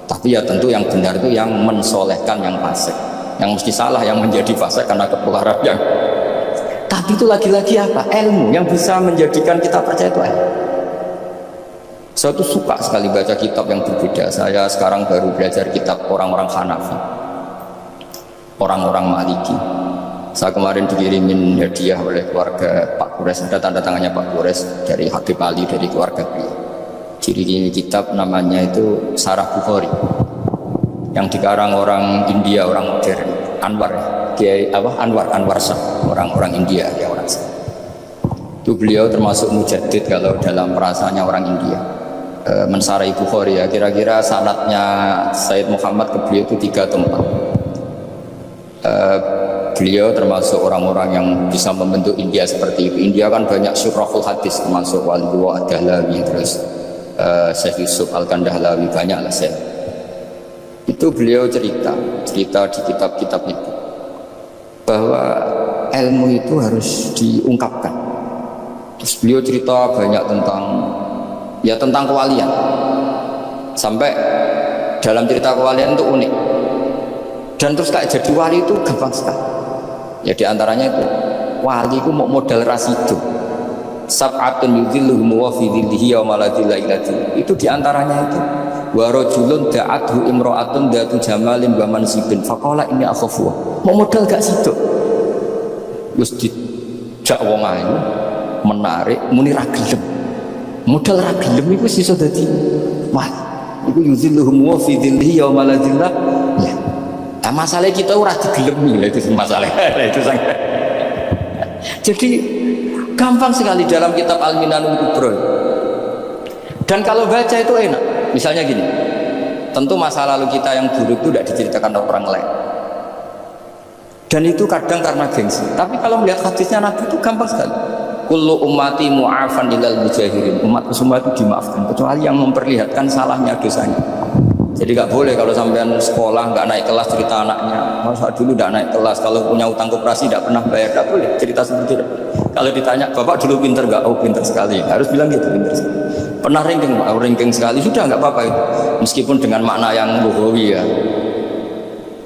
Tapi ya tentu yang benar itu yang mensolehkan yang fasik. Yang mesti salah yang menjadi fasik karena ketularan yang. Tapi itu lagi-lagi apa? Ilmu yang bisa menjadikan kita percaya itu ilmu. Saya tuh suka sekali baca kitab yang berbeda. Saya sekarang baru belajar kitab orang-orang Hanafi, orang-orang Maliki. Saya kemarin dikirimin hadiah oleh keluarga Pak Kures, ada tanda tangannya Pak Kures dari Habib Ali, dari keluarga beliau. Jadi ini kitab namanya itu Sarah Bukhari, yang dikarang orang India, orang modern, Anwar, Kiai Anwar Shah, orang-orang India, ya orang Shah. Itu beliau termasuk mujaddid kalau dalam perasaannya orang India. Mensarai Bukhari ya, kira-kira sanadnya Sayyid Muhammad ke beliau itu 3 atau 4. Beliau termasuk orang-orang yang bisa membentuk India seperti itu. India kan banyak syurahul hadis, termasuk Waliwa Ad-Dahlawi, terus Syekh Yusuf Al-Kandahlawi, banyak lah saya. Itu beliau cerita di kitab-kitab itu bahwa ilmu itu harus diungkapkan. Terus beliau cerita banyak tentang kewalian, sampai dalam cerita kewalian itu unik, dan terus kayak jadi wali itu gampang sekali. Ya diantaranya itu wali itu mau modal rasidu, sab'atun yudhilluhum wa fi dhillihi yawma la dhilla illa dhilluh. Itu diantaranya itu wa rajulun da'athu imra'atun dhatu jamalin wa mansibin faqala inni akhafu. Mau modal gak sido wis dijak wong ayu menarik muni ra gelem. Modal ra gelem iku iso dadi wah iku yuzilluhum wa fi dhillihi yauma la dhilla. Ya. Nah, masalah kita ora digelemi lah, itu masalah. Itu sangat. Jadi gampang sekali dalam kitab Al-Minanul Kubra. Dan kalau baca itu enak. Misalnya gini. Tentu masa lalu kita yang buruk itu tidak diceritakan orang lain. Dan itu kadang karena gengsi. Tapi kalau melihat hadisnya Nabi itu gampang sekali. Kullu ummati mu'afan ilal mujahirin. Umatku semua itu dimaafkan kecuali yang memperlihatkan salahnya, dosanya. Jadi gak boleh kalau sampean sekolah gak naik kelas cerita anaknya. Masa dulu gak naik kelas, kalau punya utang koperasi gak pernah bayar, gak boleh cerita seperti itu. Kalau ditanya bapak dulu pinter gak? Oh pinter sekali. Harus bilang gitu, pinter sekali. Pernah ranking sekali, sudah gak apa-apa itu. Meskipun dengan makna yang lughawi ya.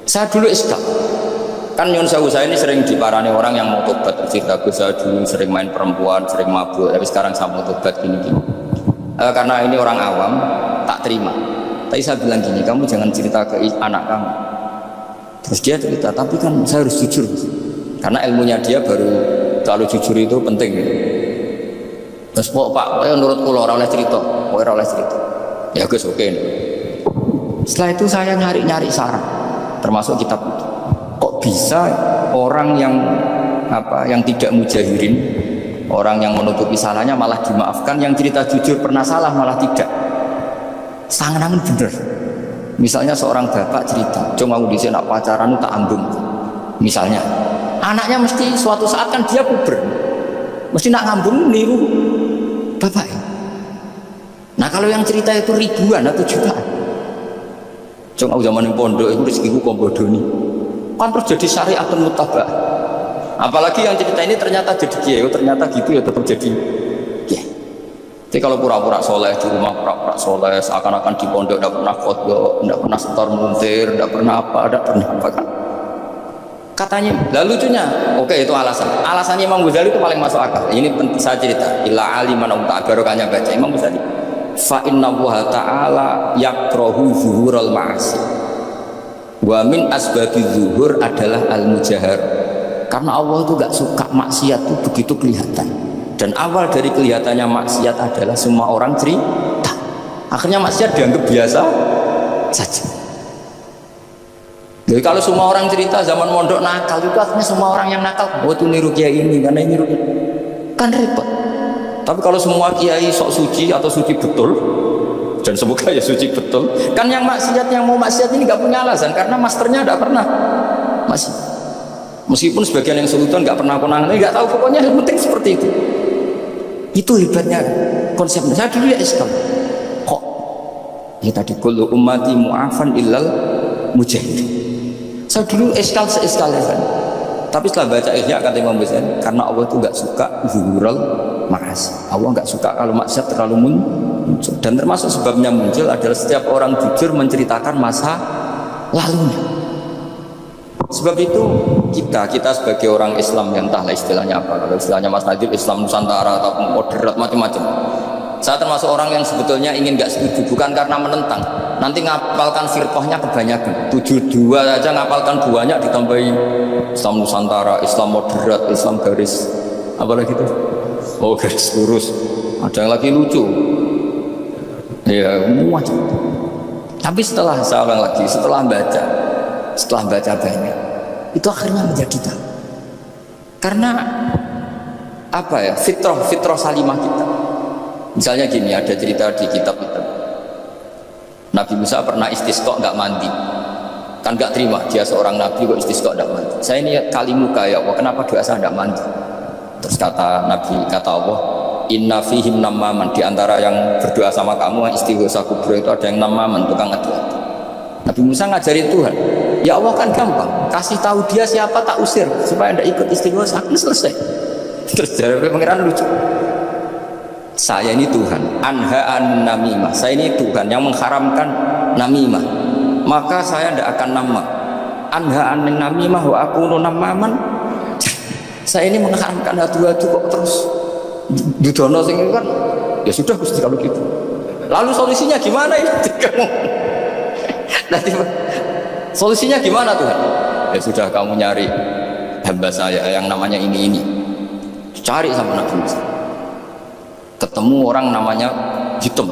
Saya dulu iskak. Kan nyun sewu saya ini sering diparani orang yang mau tobat, cerita saya dulu sering main perempuan, sering mabuk, tapi sekarang saya mau tobat gini-gini. Karena ini orang awam, tak terima. Tapi saya bilang gini, kamu jangan cerita ke anak kamu. Terus dia cerita, tapi kan saya harus jujur, karena ilmunya dia baru, kalau jujur itu penting. Terus pak, menurut kula ora oleh cerita, ora oleh cerita. Ya Gus oke. Setelah itu saya nyari saran, termasuk kitab itu. Kok bisa orang yang tidak mujahirin, orang yang menutupi salahnya malah dimaafkan, yang cerita jujur pernah salah malah tidak. Sangat bener. Misalnya seorang bapak cerita, cuma aku disini nak pacaran tak ambung. Misalnya, anaknya mesti suatu saat kan dia puber, mesti nak ngambung niru bapak. Nah kalau yang cerita itu ribuan atau jutaan, cuma aku zaman yang pondok itu rezekiku kombodoni. Kan terus jadi syariatun mutabah. Apalagi yang cerita ini ternyata jadi kiai, ternyata gitu ya tetap jadi kiai. Jadi kalau pura-pura soleh di rumah, pura-pura soleh, seakan-akan di pondok tidak pernah khotbah, tidak pernah setor muntir, tidak pernah tidak pernah apa kan? Katanya, lalu lucunya, oke itu alasan. Alasannya Imam Ghazali itu paling masuk akal. Ini penting saya cerita. Illa aliman barokahnya baca Imam Ghazali. Fa inna Allah Ta'ala yakrahu zuhural ma'asi. Wa min asbabi zuhur adalah al-mujahar. Karena Allah itu gak suka maksiat itu begitu kelihatan. Dan awal dari kelihatannya maksiat adalah semua orang cerita. Akhirnya maksiat dianggap biasa saja. Jadi kalau semua orang cerita zaman mondok nakal itu akhirnya semua orang yang nakal. Oh itu niru kiai ini, karena ini niru kan repot. Tapi kalau semua kiai sok suci atau suci betul, dan semoga ya suci betul, kan yang maksiat, yang mau maksiat ini gak punya alasan karena masternya gak pernah masih. Meskipun sebagian yang sultan gak pernah konangan, gak tahu, pokoknya yang penting seperti itu. Itu hebatnya konsepnya. Saya dulu ya Islam. Kok ya tadi kullu ummati mu'afan illal mujahid. Saya dulu seiskal ya kan. Tapi setelah baca Ihya kata Imam Ghazali, karena Allah itu gak suka zuhural ma'asi. Allah gak suka kalau maksiat terlalu muncul. Dan termasuk sebabnya muncul adalah setiap orang jujur menceritakan masa lalunya. Sebab itu kita sebagai orang Islam yang entahlah istilahnya apa, kalau istilahnya Mas Nadir Islam Nusantara atau moderat macam-macam, Saya termasuk orang yang sebetulnya ingin nggak setuju, bukan karena menentang. Nanti ngapalkan firqahnya kebanyakan. 72 aja ngapalkan banyak, ditambahi Islam Nusantara, Islam moderat, Islam garis apa lagi itu? Oh, garis lurus. Ada yang lagi lucu. Ya, macam. Tapi setelah saya ulang lagi, setelah baca banyak, itu akhirnya menjadi tahu. Karena apa ya? Fitrah salimah kita. Misalnya gini, ada cerita di kitab itu. Nabi Musa pernah istisqa nggak mandi. Kan nggak terima, dia seorang nabi kok istisqa nggak mandi. Saya ini kali muka ya Allah, kenapa doa saya nggak mandi? Terus kata Allah, inna fihim namaman, di antara yang berdoa sama kamu yang istighosa kubro itu ada yang namaman, tukang adu-adu. Nabi Musa ngajarin Tuhan, ya Allah kan gampang, kasih tahu dia siapa tak usir supaya tidak ikut istighosa, aku selesai. Terus jawabnya pangeran lucu, saya ini Tuhan, anha an namimah, saya ini Tuhan yang mengharamkan namimah, maka saya tidak akan nama. Anha an namimah wa akunu namaman, saya ini mengharamkan adu-adu kok terus dudono sing kan, ya sudah Gusti kalau gitu. Lalu solusinya gimana ini? Nanti solusinya gimana Tuhan? Ya sudah, kamu nyari hamba saya yang namanya ini. Cari sama Nabi Musa. Ketemu orang namanya hitam.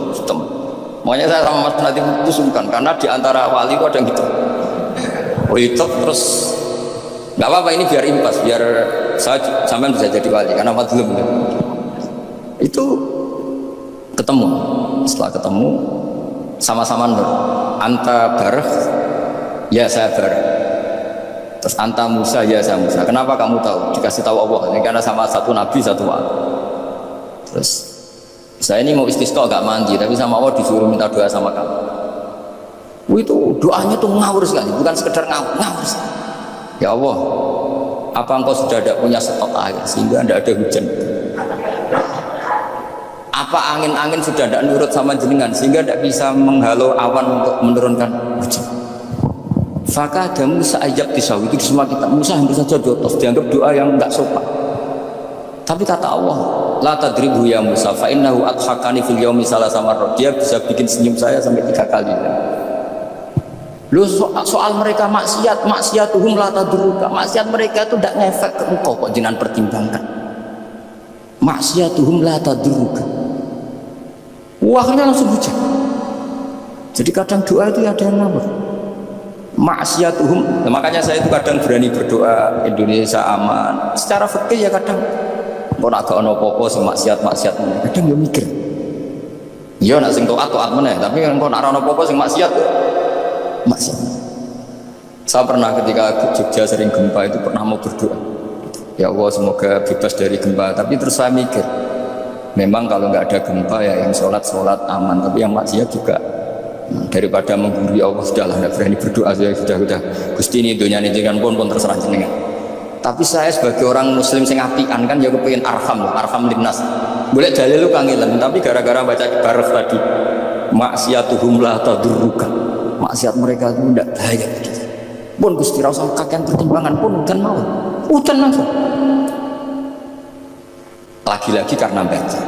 Makanya saya sama Mas Nadiem itu sungkan, karena di antara wali itu ada yang hitam. Oh hitam terus nggak apa-apa, ini biar impas, biar saya sampai bisa jadi wali karena madlum. Itu ketemu, setelah ketemu sama-sama nur. Anta barah, ya saya barah. Terus anta Musa, ya saya Musa. Kenapa kamu tahu? Dikasih tahu Allah. Ini karena sama satu nabi, satu wali. Terus saya ini mau istisqa gak mandi, tapi sama Allah disuruh minta doa sama kamu. Itu doanya tuh ngawur sekali, bukan sekedar ngawur sekali. Ya Allah, apa engkau sudah tidak punya stok air sehingga tidak ada hujan? Apa angin-angin sudah tidak nurut sama jenengan sehingga tidak bisa menghalau awan untuk menurunkan hujan? Maka ada Musa ajab tisawi, itu di semua kita Musa hampir saja dotos, dianggap doa yang tidak sopan. Tapi kata Allah, la tadribu ya Musa fa innahu adhakani fil yaumi salasa marrat. Dia bisa bikin senyum saya sampai 3 kali. Lu soal mereka maksiatuhum la tadruka. Maksiat mereka itu tidak ngefek ke engkau kok jenengan pertimbangkan. Maksiatuhum la tadruka. Wahnya langsung hujan. Jadi kadang doa itu ada yang ngawur. Maksiatuhum, makanya saya itu kadang berani berdoa Indonesia aman. Secara fikih ya kadang kok nak gak ono apa-apa sing maksiat-maksiat meneh. Kadang yo mikir. Ya nak sing taat meneh, tapi kok nak ono apa-apa sing maksiat. Saya pernah ketika Jogja sering gempa itu pernah mau berdoa. Ya Allah semoga bebas dari gempa, tapi terus saya mikir. Memang kalau nggak ada gempa ya yang sholat aman, tapi yang maksiat juga daripada menggurui Allah sudahlah, nggak berani berdoa, saya sudah Gusti ini dunia ini jangan pun terserah jenengan. Tapi saya sebagai orang muslim sing apian kan ya kepengin arham linnas. Boleh dalil lu kangelan, tapi gara-gara baca bareng tadi maksiatuhum la tadurruka. Maksiat mereka itu tidak bahaya. Pun Gusti ra usah kakean pertimbangan pun udan mau. Udan langsung. Lagi-lagi karena baca.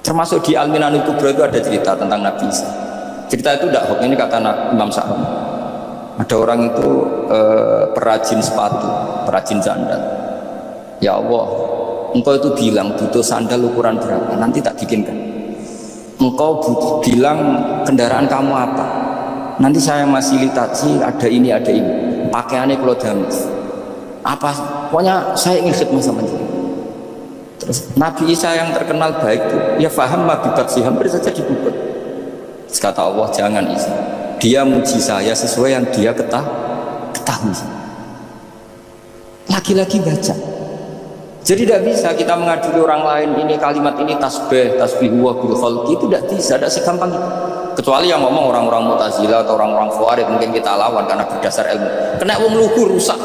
Termasuk di Al-Minanul Kubra itu ada cerita tentang Nabi Isa. Cerita itu tidak hoax, ini kata Imam Sa'ad. Ada orang itu perajin sepatu, perajin sandal. Ya Allah, engkau itu bilang butuh sandal ukuran berapa, nanti tak bikinkan. Engkau bilang kendaraan kamu apa, nanti saya fasilitasi ada ini. Pakaiannya kalau damis. Apa? Pokoknya saya ingin khidmah sama dia. Terus Nabi Isa yang terkenal baik itu, ya faham mabibat sih, hampir saja dibubut. Kata Allah, jangan Isa. Dia muji saya sesuai yang dia ketahui. Lagi-lagi baca. Jadi tidak bisa kita mengadili orang lain, ini kalimat ini tasbih wa bil khalqi, itu tidak bisa, tidak segampang itu. Kecuali yang ngomong orang-orang Mu'tazilah atau orang-orang Khawarij, mungkin kita lawan karena berdasar ilmu. Kena wong lugu rusak.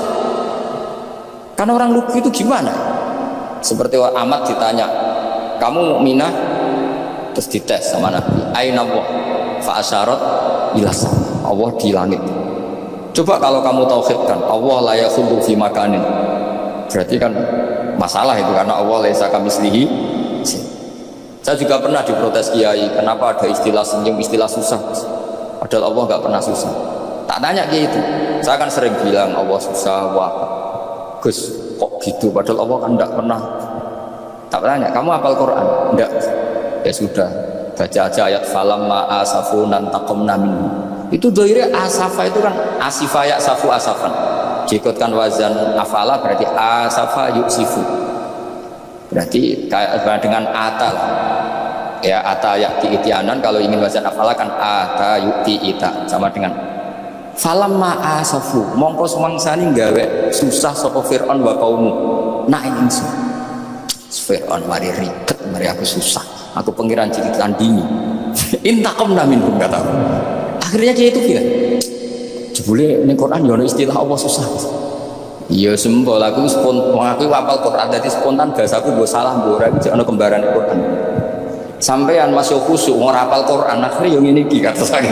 Karena orang lugu itu gimana? Seperti Ahmad ditanya, kamu mukminah? Terus dites sama Nabi, aina Allah fa asyarat ila sama, Allah di langit. Coba kalau kamu tauhidkan Allah la yakhudhu fi makanin, berarti kan masalah itu, karena Allah laisa kamitslihi. Saya juga pernah diprotes kiai, kenapa ada istilah senyum, istilah susah. Padahal Allah nggak pernah susah. Tak tanya kayak itu. Saya kan sering bilang Allah susah, wah Gus kok gitu. Padahal Allah kan nggak pernah. Tak tanya, kamu hafal Quran? Enggak. Ya sudah, baca aja ayat falam ma'asafunan taqomna minhu. Itu doire asafa itu kan asifa ya safu asafan. Jikutkan wazan afala berarti asafa yuksifu. Berarti kayak dengan atal. Ya ata yakti itianan, kalau ingin wazan afala kan ata yukti ita, sama dengan falam ma'asafu mongko sumangsani gawe susah sapa Fir'aun wa qaumu nak ingsun Fir'aun mari ribet, mari aku susah, aku pengiran jadi tandingi intakomna minhum kata akhirnya dia itu bilang jebule ning Quran yo istilah Allah susah. Iya sembol aku aku hafal Quran dadi spontan bahasaku mbok salah mbok ora iki ana kembaran Quran. Sampean masuk khusyuk ora hafal Quran akhirnya yo ngene iki kata saya.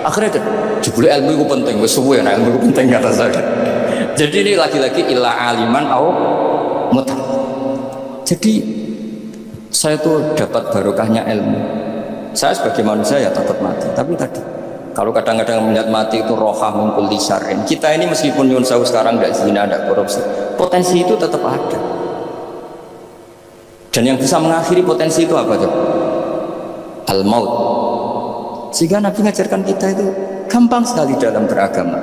Akhirnya jebule ilmu itu penting, wis suwe nek ilmu itu penting kata saya. Jadi ini lagi-lagi illa aliman au mutar. Jadi saya tuh dapat barokahnya ilmu. Saya sebagai manusia ya takut mati, tapi tadi kalau kadang-kadang melihat mati itu roha mungkul lisarin. Kita ini meskipun nyun sewu sekarang tidak zina, tidak korupsi, potensi itu tetap ada. Dan yang bisa mengakhiri potensi itu apa tuh? Al-maut. Sehingga Nabi mengajarkan kita itu gampang sekali dalam beragama.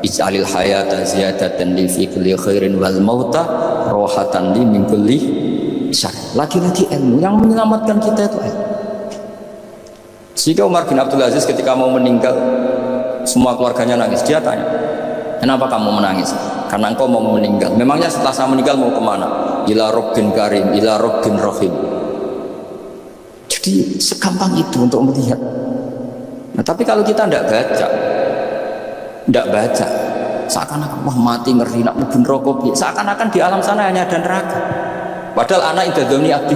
Ij'alil hayata ziyadatan li fi kulli khairin wal mauta rohatan li min kulli syarr. Lagi-lagi ilmu yang menyelamatkan kita itu ilmu. Sehingga Umar bin Abdul Aziz ketika mau meninggal, semua keluarganya nangis. Dia tanya, kenapa kamu menangis? Karena engkau mau meninggal. Memangnya setelah saya meninggal mau kemana? Ila Rabbin Karim, ila Rabbin Rahim. Jadi segampang itu untuk melihat. Nah, tapi kalau kita tidak baca, seakan-akan wah mati ngeri nak mlebu neraka, seakan-akan di alam sana hanya ada neraka. Padahal anak idadoni abdi.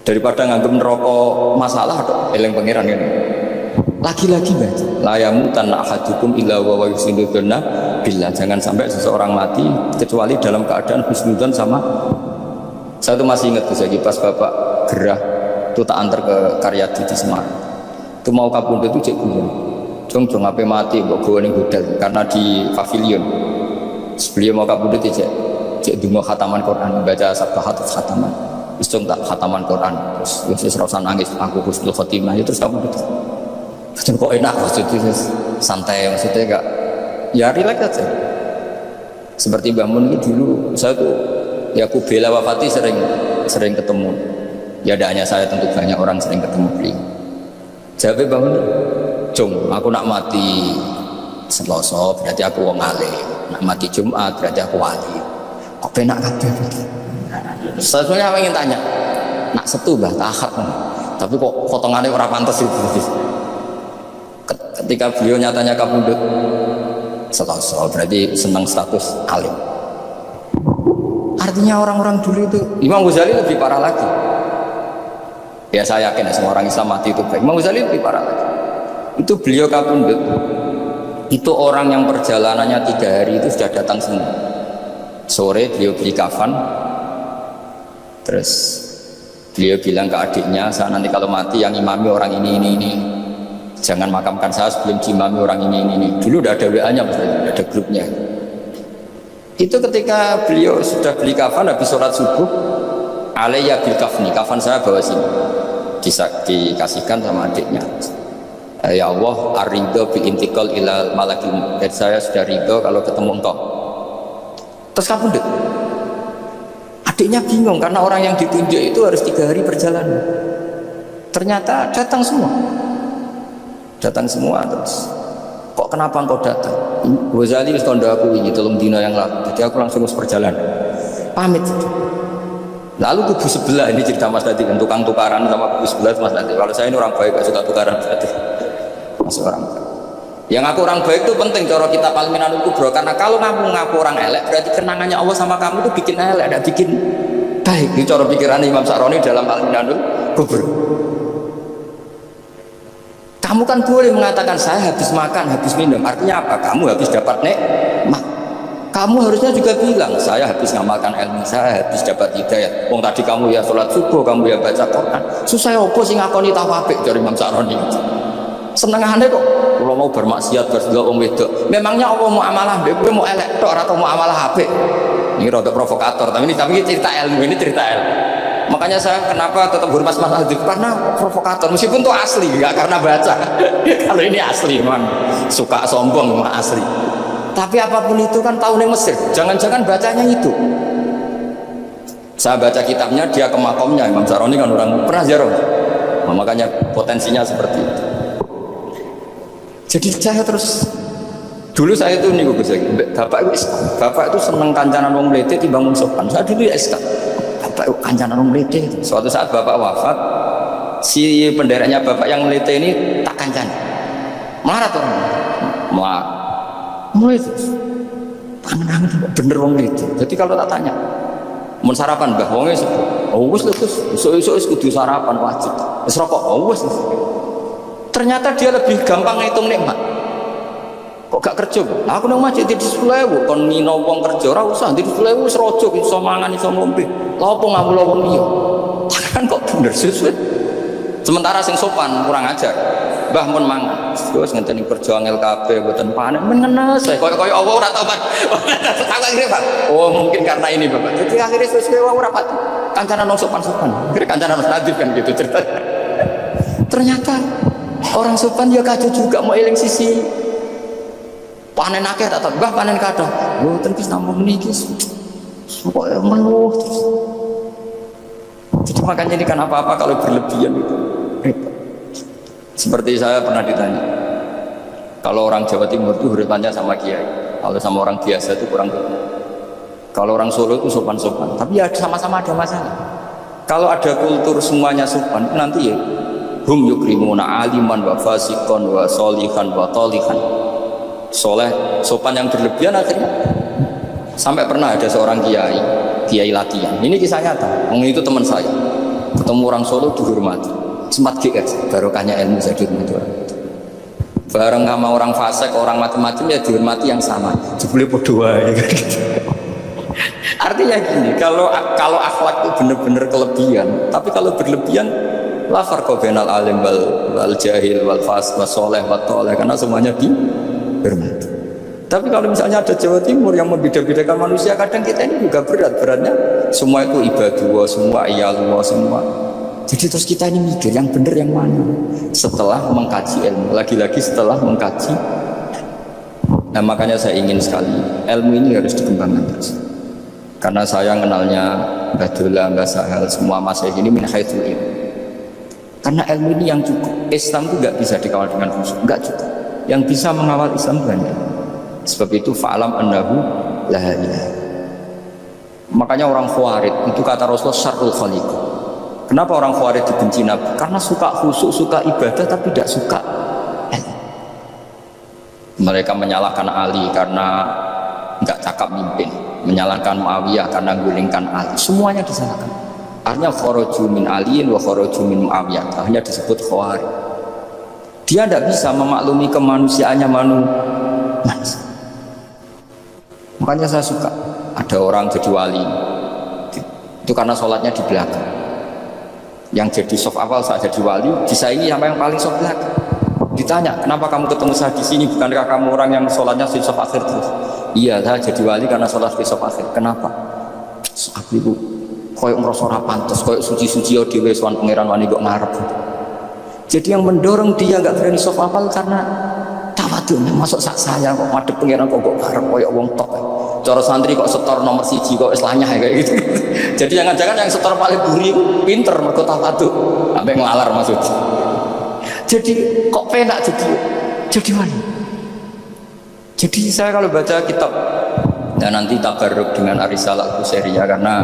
Daripada nganggep neraka masalah atau eling pangeran ini. Lagi-lagi baca. La yamutan ahadukum illa wa yusinuduna billah. Jangan sampai seseorang mati kecuali dalam keadaan husnudzon sama. Saya tuh masih ingat Gus pas Bapak gerah itu tak antar ke Karyadi di Semarang. Itu mau kapundhut itu cek guyon. Jong ape mati mbok gowo ning hotel karena di pavilion. Sebelum mau kapundhut cek donga khataman Quran, baca sabtahat khataman. Wis tak khataman Quran terus wis ora nangis aku husnul khotimah itu terus kapundhut. Kok enak maksudnya santai maksudnya enggak ya relax aja. Seperti Mbah Mun itu dulu saya tuh ya aku bela wafati sering ketemu. Ya tidak hanya saya, tentu banyak orang sering ketemu beliau. Jawabnya bangun, Jom, aku nak mati Selasa berarti aku wong alim, nak mati Jumat berarti aku wali. Kok penak kabeh? Saya sebenarnya ingin tanya, nak Setu Mbah Ahad, tapi kok potongannya ora pantes itu. Ketika beliau nyatanya kapundhut Selasa berarti senang status alim. Artinya orang-orang dulu itu Imam Ghazali lebih parah lagi. Ya saya yakin semua orang Islam mati itu baik. Imam Ghazali lebih parah lagi. Itu beliau kapundhut. Itu orang yang perjalanannya 3 hari itu sudah datang semua. Sore beliau beli kafan. Terus beliau bilang ke adiknya, saya nanti kalau mati yang imami orang ini. Jangan makamkan saya sebelum diimami orang ini. Dulu udah ada WA-nya, ada grupnya. Itu ketika beliau sudah beli kafan habis sholat subuh, alayya bil kafni, kafan saya bawa sini, dikasihkan sama adiknya. Ya Allah, ar-ridho bil intiqal ila malakil maut. Saya sudah ridho kalau ketemu engkau. Terus kapundhut. Adiknya bingung karena orang yang ditunjuk itu harus 3 hari perjalanan. Ternyata datang semua terus. Kok kenapa engkau datang? Ghazali wis tondo aku ini telung dina yang lalu. Jadi aku langsung harus perjalanan. Pamit. Lalu kubu sebelah, ini cerita Mas Dadi kan, tukang tukaran sama kubu sebelah Mas Dadi. Kalau saya ini orang baik, gak suka tukaran berarti masuk orang baik. Yang aku orang baik itu penting cara kita Al-Minanul Kubro, karena kalau ngaku orang elek berarti kenangannya Allah sama kamu itu bikin elek, tidak bikin baik. Ini cara pikiran Imam Sa'roni dalam Al-Minanul Kubro. Kamu kan boleh mengatakan saya habis makan, habis minum, artinya apa? Kamu habis dapat nikmat. Kamu harusnya juga bilang, saya habis ngamalkan ilmu, saya habis dapat hidayah. Wong tadi kamu ya sholat subuh, kamu ya baca Quran. Susah apa sih ngakoni tawafik dari Imam Sa'roni. Senengane kok kalau mau bermaksiat berdoa wong wedok. Memangnya Allah mau amalah mbek mau elek tok atau mau amalah apik? Ini rada provokator, tapi ini cerita ilmu, ini cerita ilmu. Makanya saya kenapa tetap hormat Mas Adib, karena provokator, meskipun itu asli, nggak karena baca. Kalau ini asli, memang suka sombong, memang asli. Tapi apapun itu kan tahun yang Mesir, jangan-jangan bacanya itu. Saya baca kitabnya, dia ke makomnya, Imam Sa'roni kan orang pernah ziarah. Nah, makanya potensinya seperti itu. Jadi saya terus, dulu saya itu nih Gus, bapak itu seneng kancanan wong mlete timbang wong sopan. Saya dulu ya bapak kancanan wong mlete. Suatu saat bapak wafat, si pendereknya bapak yang mlete ini tak kancan. Melarat orang. Mulai terus tangan bener wong itu. Jadi kalau tak tanya mau sarapan mbah wongnya sepuh, oh wis esuk kudu sarapan wajib, wis rokok, oh wis. Ternyata dia lebih gampang ngitung nikmat. Kok gak kerja? Aku nang masjid di 10.000 kon ngino wong kerja ora usah di 10.000 wis rojo iso mangan iso ngombe. Lha opo ngawula wong liya? Kan kok bener sesuai. Sementara sing sopan kurang ajar. Mbah mun mangan. Terus ngenteni kerja angel kabeh mboten panen mengenes. Kaya Allah ora tobat. Aku akhirnya Pak. Oh, mungkin karena ini Bapak. Jadi akhirnya sesuai wae ora pati. Kancanan sopan-sopan. Akhirnya kancanan Nadif kan gitu cerita. Ternyata orang sopan ya kado juga mau eling sisi panen akeh tak Mbah panen kathah. Mboten wis namung niki. Pokoke meluh terus. Jadi makanya ini kan apa-apa kalau berlebihan itu repot. Seperti saya pernah ditanya, kalau orang Jawa Timur itu huritannya sama kiai, kalau sama orang biasa itu kurang lebih. Kalau orang Solo itu sopan-sopan, tapi ya sama-sama ada masalah. Kalau ada kultur semuanya sopan, nanti ya hum yukrimuna aliman wa fasikon wa solihan wa tolihan. Soleh, sopan yang berlebihan akhirnya sampai pernah ada seorang kiai latihan. Ini kisah nyata. Itu teman saya, ketemu orang Solo dihormati. Sempat GS, barokahnya ilmu saya dihormati orang itu. Bareng sama orang fasik, orang macam-macam ya dihormati yang sama. Jebule podo wae. Artinya gini, kalau akhlak itu benar-benar kelebihan, tapi kalau berlebihan la farqa bainal alim wal jahil wal fas was saleh wat thaleh, karena semuanya dihormati. Tapi kalau misalnya ada Jawa Timur yang membeda-bedakan manusia, kadang kita ini juga beratnya semua itu ibadullah, semua iyalullah, semua. Jadi terus kita ini mikir yang benar yang mana setelah mengkaji ilmu, lagi-lagi setelah mengkaji. Nah makanya saya ingin sekali ilmu ini harus dikembangkan terus. Karena saya kenalnya Mbah Dola, Mbah Sahal, semua masyayikh ini min haitsul ilm. Karena ilmu ini yang cukup. Islam itu nggak bisa dikawal dengan khusyuk, nggak cukup. Yang bisa mengawal Islam banyak. Sebab itu fa'alam annahu la ilaha. Makanya orang Khawarij itu kata Rasulullah syarrul khaliq. Kenapa orang Khawarij dibenci Nabi? Karena suka khusyuk, suka ibadah tapi tidak suka ilmu. Mereka menyalahkan Ali karena nggak cakap mimpin, menyalahkan Muawiyah karena gulingkan Ali. Semuanya disalahkan. Artinya kharaju min aliin wa kharaju min Muawiyah. Hanya disebut Khawarij. Dia tidak bisa memaklumi kemanusiaannya manusia. Makanya saya suka ada orang jadi wali itu karena sholatnya di belakang. Yang jadi soft awal saat jadi wali disaingi sama yang paling soft belakang. Ditanya, kenapa kamu ketemu saya di sini? Bukankah kamu orang yang sholatnya di soft akhir terus? Iya, saya jadi wali karena sholat di soft akhir. Kenapa? Aku itu koyok ngerasa ora pantes, koyok suci-suci yo dhewe sowan pangeran wani kok ngarep. Jadi yang mendorong dia nggak berani soft awal karena tawadhu. Masuk sak saya kok madhep pangeran kok ngarep koyok wong top. Cara santri kok setor nomor 1 kok wis lanyah kayak gitu. Jadi jangan-jangan yang setor paling buri pinter mergo tawadhu sampai ngelalar maksudnya. Jadi kok penak jadi mana? Jadi saya kalau baca kitab dan nanti tabarruk dengan Arisalah Qusairiyah karena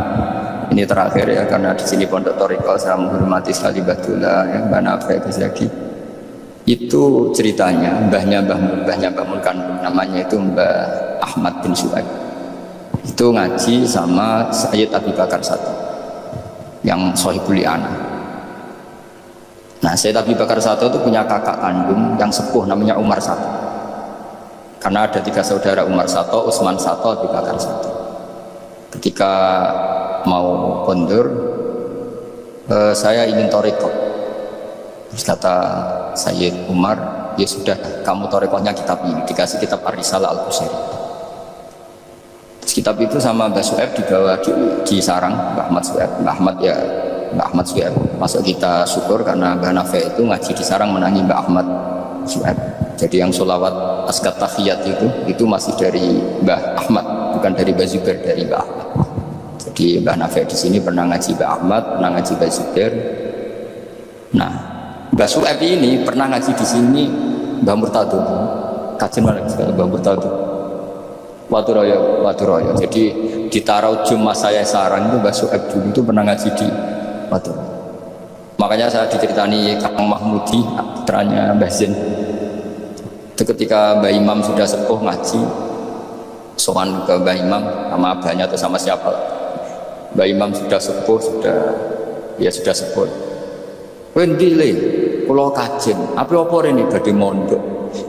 ini terakhir ya, karena di sini Pondok Thariqah saya menghormati sekali Mbah Dola ya, Mbah Nafi Ghazali. Itu ceritanya mbahnya Mbah Mun Kandung, namanya itu Mbah Ahmad bin Su'aib. Itu ngaji sama Sayyid Abi Bakar Satu yang Sohibul Li'ana. Nah Sayyid Abi Bakar Satu itu punya kakak kandung yang sepuh namanya Umar Satu. Karena ada 3 saudara, Umar satu, Utsman satu, Abu Bakar satu. Ketika mau kondur, saya ingin toriko. Terus kata Sayyid Umar, ya sudah, kamu torikohnya kitab ini. Dikasih kitab Ar-Risalah Al-Qusairi. Terus kitab itu sama Mbah Su'aib dibawa di sarang Mbah Ahmad Su'aib. Mbah Ahmad Su'aib masuk kita syukur karena Mbah Nafi itu ngaji di sarang menangi Mbah Ahmad Su'aib. Jadi yang sholawat askat tahiyat itu masih dari Mbah Ahmad, bukan dari Mbah Zubair, dari Mbah Ahmad. Jadi Mbah Nafi di sini pernah ngaji Mbah Ahmad, pernah ngaji Mbah Zubair. Nah, Mbah Su'aib ini pernah ngaji di sini Mbah Murtado. Kajian mana sekali Mbah Murtado? Waturoyo. Jadi di Taraujum mas saya sarang itu Mbah Su'aib dulu itu pernah ngaji di Waturoyo. Makanya saya diceritani Kang Mahmudi, putranya Mbah Zain. Itu ketika Mbah Imam sudah sepuh ngaji, sowan ke Mbah Imam sama abahnya atau sama siapa. Mbah Imam sudah sepuh, sudah sepuh. Wendile, kula kajen, apa rene badhe mondok.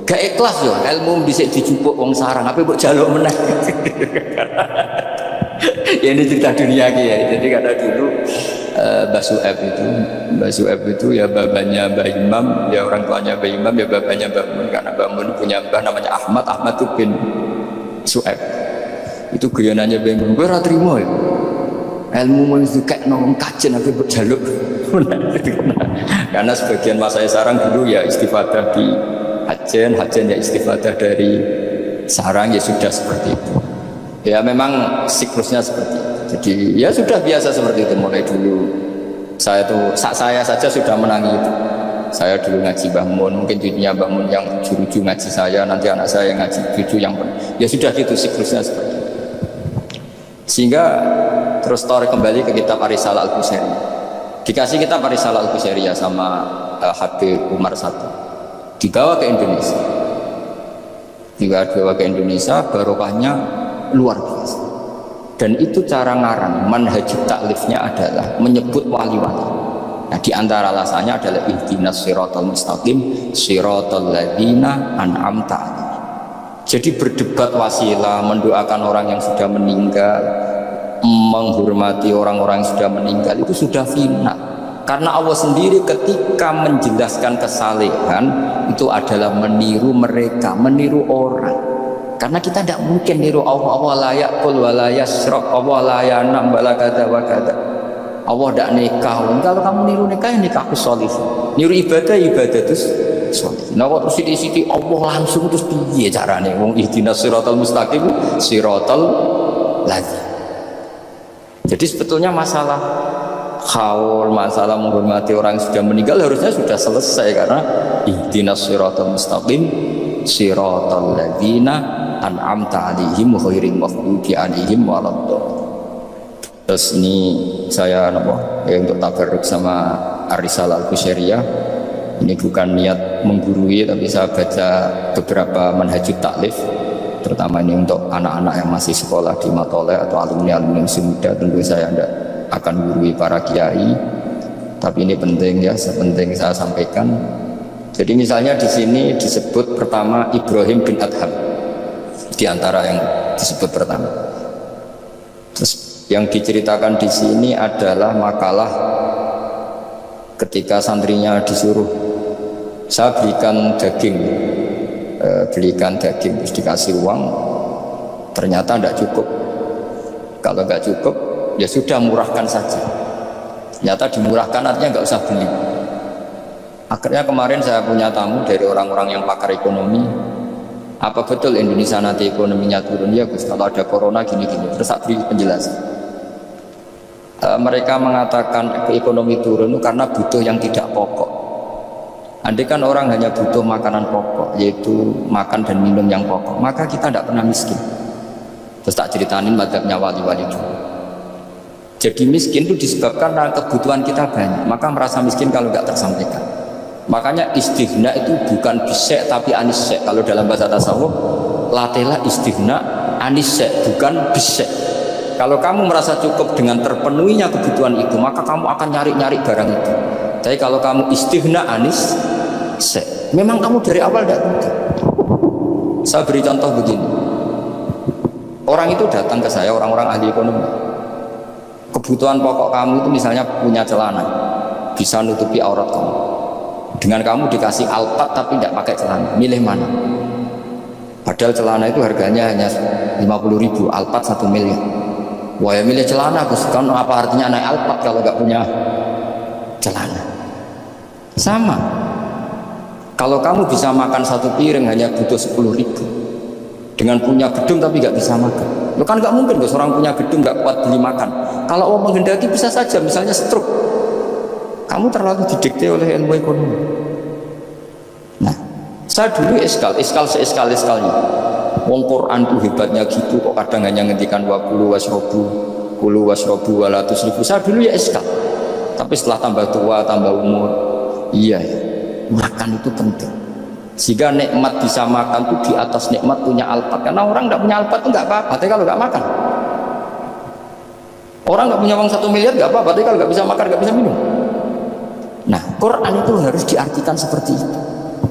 Gak ikhlas yo, ilmu dhisik dijupuk wong sarang, apa mbok jaluk meneh. Ya ini cerita dunia ya. Jadi kata dulu Mbah Su'aib itu ya babanya Mbah Imam, ya orang tuanya Mbah Imam, ya babanya Mbah Mun. Karena Mbah Mun punya mbah namanya Ahmad itu bin Su'aib. Itu guyonannya Mbah Mun, kowe ora trimo ya. Ilmu itu kayak nong kajen apa berjaluk. Karena sebagian mas saya sarang dulu ya istifadah di hajen ya istifadah dari sarang, ya sudah seperti itu. Ya memang siklusnya seperti itu. Jadi ya sudah biasa seperti itu mulai dulu. Saya saja sudah menangi itu. Saya dulu ngaji Mbah Mun, mungkin cucunya Mbah Mun yang ruju ngaji saya, nanti anak saya yang ngaji cucu yang ya sudah gitu siklusnya seperti itu. Sehingga terus tarik kembali ke kitab Ar-Risalah Al-Qusairi. Dikasih kitab Ar-Risalah Al-Qusairi ya sama Habib Umar satu. Dibawa ke Indonesia. Barokahnya luar biasa. Dan itu cara ngarang, manhajut taklifnya adalah menyebut wali-wali. Nah, di antara alasannya adalah ihdinas siratal mustaqim siratal ladzina an'amta alaihim. Jadi berdebat wasilah, mendoakan orang yang sudah meninggal, menghormati orang-orang yang sudah meninggal itu sudah final. Karena Allah sendiri ketika menjelaskan kesalehan itu adalah meniru mereka, meniru orang. Karena kita tidak mungkin niru Allah la ya'kul wa la yashrab, Allah la yanam wa la kada wa kada. Allah tidak nikah. Kalau kamu niru nikah, ya nikahku sholih. Niru ibadah terus sholih. Nah, waktu sithik-sithik Allah langsung terus piye carane? Wong ihdinas siratal mustaqim siratal ladzina. Jadi sebetulnya masalah khaul, masalah menghormati orang yang sudah meninggal harusnya sudah selesai, karena ihdinas siratal mustaqim siratal ladzina an'amta 'alaihim ghairil maghdubi 'alaihim waladdallin. Terus ini saya untuk tabarruk sama Ar-Risalah Al-Qusairiyah. Ini bukan niat menggurui, tapi saya baca beberapa manhajut taklif, terutama ini untuk anak-anak yang masih sekolah di Matole atau alumni-alumni yang muda. Tentu saya tidak akan gurui para kiai, tapi ini penting ya, sepenting saya sampaikan. Jadi misalnya di sini disebut pertama Ibrahim bin Adham, di antara yang disebut pertama. Terus yang diceritakan di sini adalah makalah ketika santrinya disuruh, saya belikan daging, terus dikasih uang, ternyata tidak cukup. Kalau nggak cukup, ya sudah murahkan saja. Ternyata dimurahkan artinya nggak usah beli. Akhirnya kemarin saya punya tamu dari orang-orang yang pakar ekonomi. Apa betul Indonesia nanti ekonominya turun? Ya Gus, kalau ada corona gini-gini. Terus saya beri penjelasan. Mereka mengatakan ekonomi turun karena butuh yang tidak pokok. Andai kan orang hanya butuh makanan pokok, yaitu makan dan minum yang pokok, maka kita tidak pernah miskin. Terus tak ceritanin madzhabnya wali-wali dulu. Jadi miskin itu disebabkan karena kebutuhan kita banyak, maka merasa miskin kalau nggak tersampaikan. Makanya istighna itu bukan bisek tapi anisek. Kalau dalam bahasa tasawuf, latela istighna anisek, bukan bisek. Kalau kamu merasa cukup dengan terpenuhinya kebutuhan itu, maka kamu akan nyari-nyari barang itu. Tapi kalau kamu istighna anisek, memang kamu dari awal tidak butuh. Saya beri contoh begini. Orang itu datang ke saya, orang-orang ahli ekonomi. Kebutuhan pokok kamu itu misalnya punya celana, bisa nutupi aurat kamu. Dengan kamu dikasih Alphard tapi tidak pakai celana, milih mana? Padahal celana itu harganya hanya 50.000, Alphard 1 miliar. Wah ya milih celana, Gus. Kan apa artinya naik Alphard kalau nggak punya celana? Sama. Kalau kamu bisa makan 1 piring hanya butuh 10.000, dengan punya gedung tapi nggak bisa makan. Lo kan nggak mungkin Gus, orang punya gedung nggak kuat beli makan. Kalau Allah menghendaki bisa saja, misalnya stroke. Kamu terlalu didikte oleh ilmu ekonomi. Nah, saya dulu iskal seeskal-eskalnya. Wong Quran tuh hebatnya gitu, kok kadang hanya ngendikan kulu wasrobu walatus ribu. Saya dulu ya iskal. Tapi setelah tambah tua, tambah umur, iya ya, makan itu penting. Sehingga nikmat bisa makan tuh di atas nikmat punya Alphard. Karena orang nggak punya Alphard tuh nggak apa-apa, tapi kalau nggak makan. Orang nggak punya uang 1 miliar nggak apa-apa, tapi kalau nggak bisa makan, nggak bisa minum. Nah, Quran itu harus diartikan seperti itu.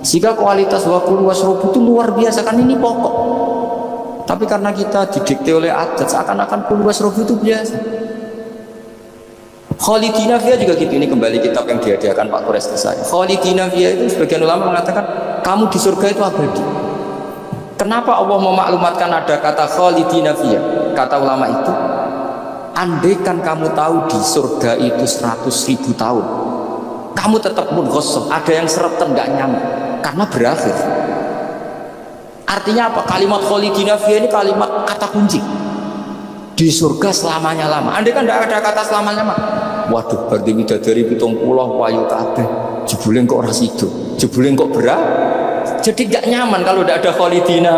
Sehingga kualitas wakul wasrobu itu luar biasa, kan ini pokok. Tapi karena kita didikte oleh adat, seakan-akan kul wasrobu itu biasa. Khalidina Fiyah juga gitu. Ini kembali kitab yang dihadiahkan Pak Kures ke saya. Khalidina Fiyah itu sebagian ulama mengatakan kamu di surga itu abadi. Kenapa Allah memaklumatkan ada kata Khalidina Fiyah? Kata ulama itu, andaikan kamu tahu di surga itu 100.000 tahun, kamu tetap munghasab, ada yang sereten nggak nyaman karena berakhir. Artinya apa? Kalimat Khalidina Fiyah ini kalimat kata kunci. Di surga selamanya lama. Andai kan tidak ada kata selamanya lama, waduh, berarti bidadari 70 wayu kabeh. Jebule kok ora sido. Jebule kok berat. Jadi gak nyaman kalau tidak ada Khalidina.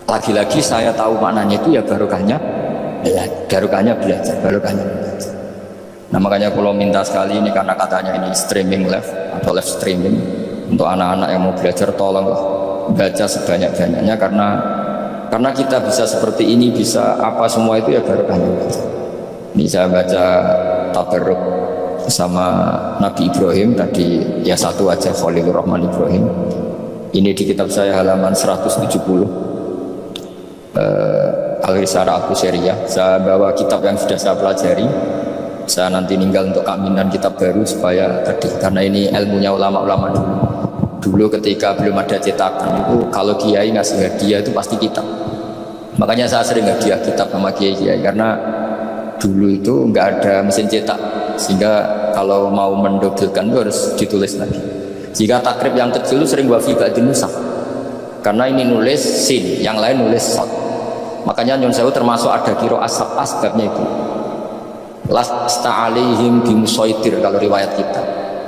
Lagi-lagi saya tahu maknanya itu ya barokahnya belajar. Nah makanya kalau minta sekali ini, karena katanya ini streaming live atau live streaming, untuk anak-anak yang mau belajar tolong baca sebanyak-banyaknya, karena kita bisa seperti ini, bisa apa semua itu ya barokahnya. Ini saya baca tabarruk sama Nabi Ibrahim tadi, ya satu aja, Khalilur Rahman Ibrahim. Ini di kitab saya halaman 170, Al-Risalah Al-Qusairiyah. Saya bawa kitab yang sudah saya pelajari. Saya nanti ninggal untuk kaminan kitab baru supaya tadi, karena ini ilmunya ulama-ulama dulu ketika belum ada cetakan itu, kalau kiai ngasih hadiah itu pasti kitab. Makanya saya sering hadiah kitab sama kiai-kiai, karena dulu itu nggak ada mesin cetak, sehingga kalau mau mendobelkan itu harus ditulis lagi. Jika takrib yang kecil itu sering wafi ba'din nusakh, karena ini nulis sin, yang lain nulis sod. Makanya Nyun Sewu termasuk ada kiro asbabnya itu. Lasta alaihim bimusaitir kalau riwayat kita.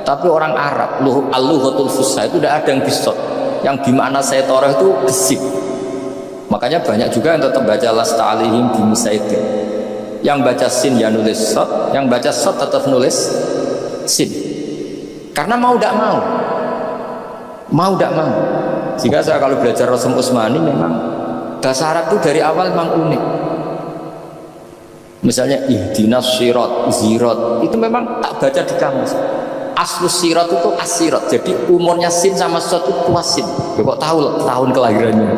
Tapi orang Arab, al-lughatul fusha itu tidak ada yang bisot, yang bimakna saytorah itu gesik. Makanya banyak juga yang tetap baca lasta alaihim bimusaitir. Yang baca sin ya nulis sod, yang baca sod tetap nulis sin. Karena mau tidak mau. Jika saya kalau belajar Rasul Utsmani, memang bahasa Arab itu dari awal memang unik. Misalnya ihdinas sirat, zirat, itu memang tak baca di kamus. Aslus sirat itu asirat, jadi umurnya sin sama sod itu tuasin. Kok tahu tahun kelahirannya.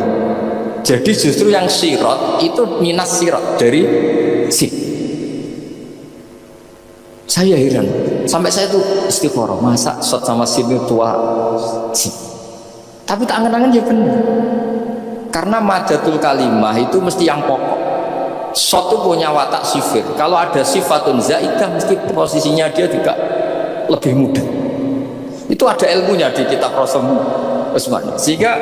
Jadi justru yang sirat itu minas sirat, dari sin. Saya heran, sampai saya tuh istikharah, masa sod sama sin itu tua sin. Tapi tak angan-angan ya benar. Karena madatul kalimah itu mesti yang pokok. Sod itu punya watak sifir. Kalau ada sifatun zaidah, mesti posisinya dia juga lebih mudah. Itu ada ilmunya di kitab Rasul Utsmani. Sehingga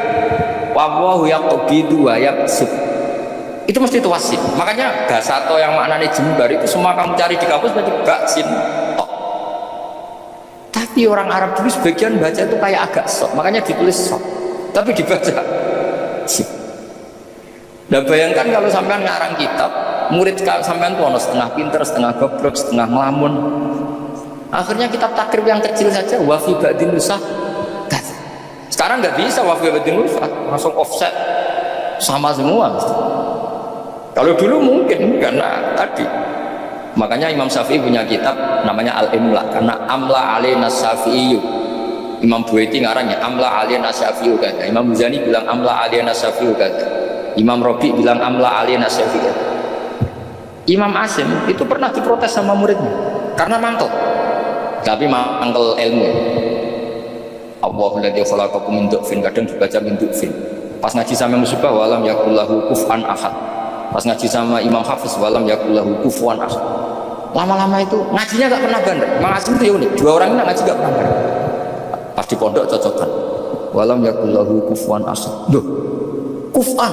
wallahu yaqbidu wa yaqsud, itu mesti tuasin. Makanya basato yang maknanya jembar itu semua kamu cari di kampus berarti baksin tok. Tapi orang Arab dulu sebagian baca itu kayak agak sok, makanya ditulis sok, tapi dibaca sip. Nah bayangkan kalau sampean ngarang kitab, murid sampean tuh ono setengah pinter, setengah goblok, setengah ngelamun. Akhirnya kitab takrib yang kecil saja wafi ba'din nusakh. Sekarang nggak bisa wafi ba'din nusakh, langsung offset sama semua. Kalau dulu mungkin karena tadi. Makanya Imam Syafi'i punya kitab namanya Al-Imla, karena amla alaina syafi'i Imam Buaiti ngarangnya amla aliyana syafi'u kata. Imam Muzani bilang amla aliyana syafi'u kata. Imam Robi bilang amla aliyana syafi'u kata. Imam Asim itu pernah diprotes sama muridnya karena mangkel, tapi mangkel ilmu. Allahu ladzi khalaqakum min du'fin, kadang dibaca min du'fin. Pas ngaji sama Musybah walam yakullahu kufuwan ahad. Pas ngaji sama Imam Hafiz walam yakullahu kufuwan ahad. Lama-lama itu ngajinya gak pernah bandar. Imam Asim itu ya unik, dua orang ini ngaji gak pernah bandar. Pas di pondok cocokkan walam yakullahu kufuwan ahad. Loh, kufan,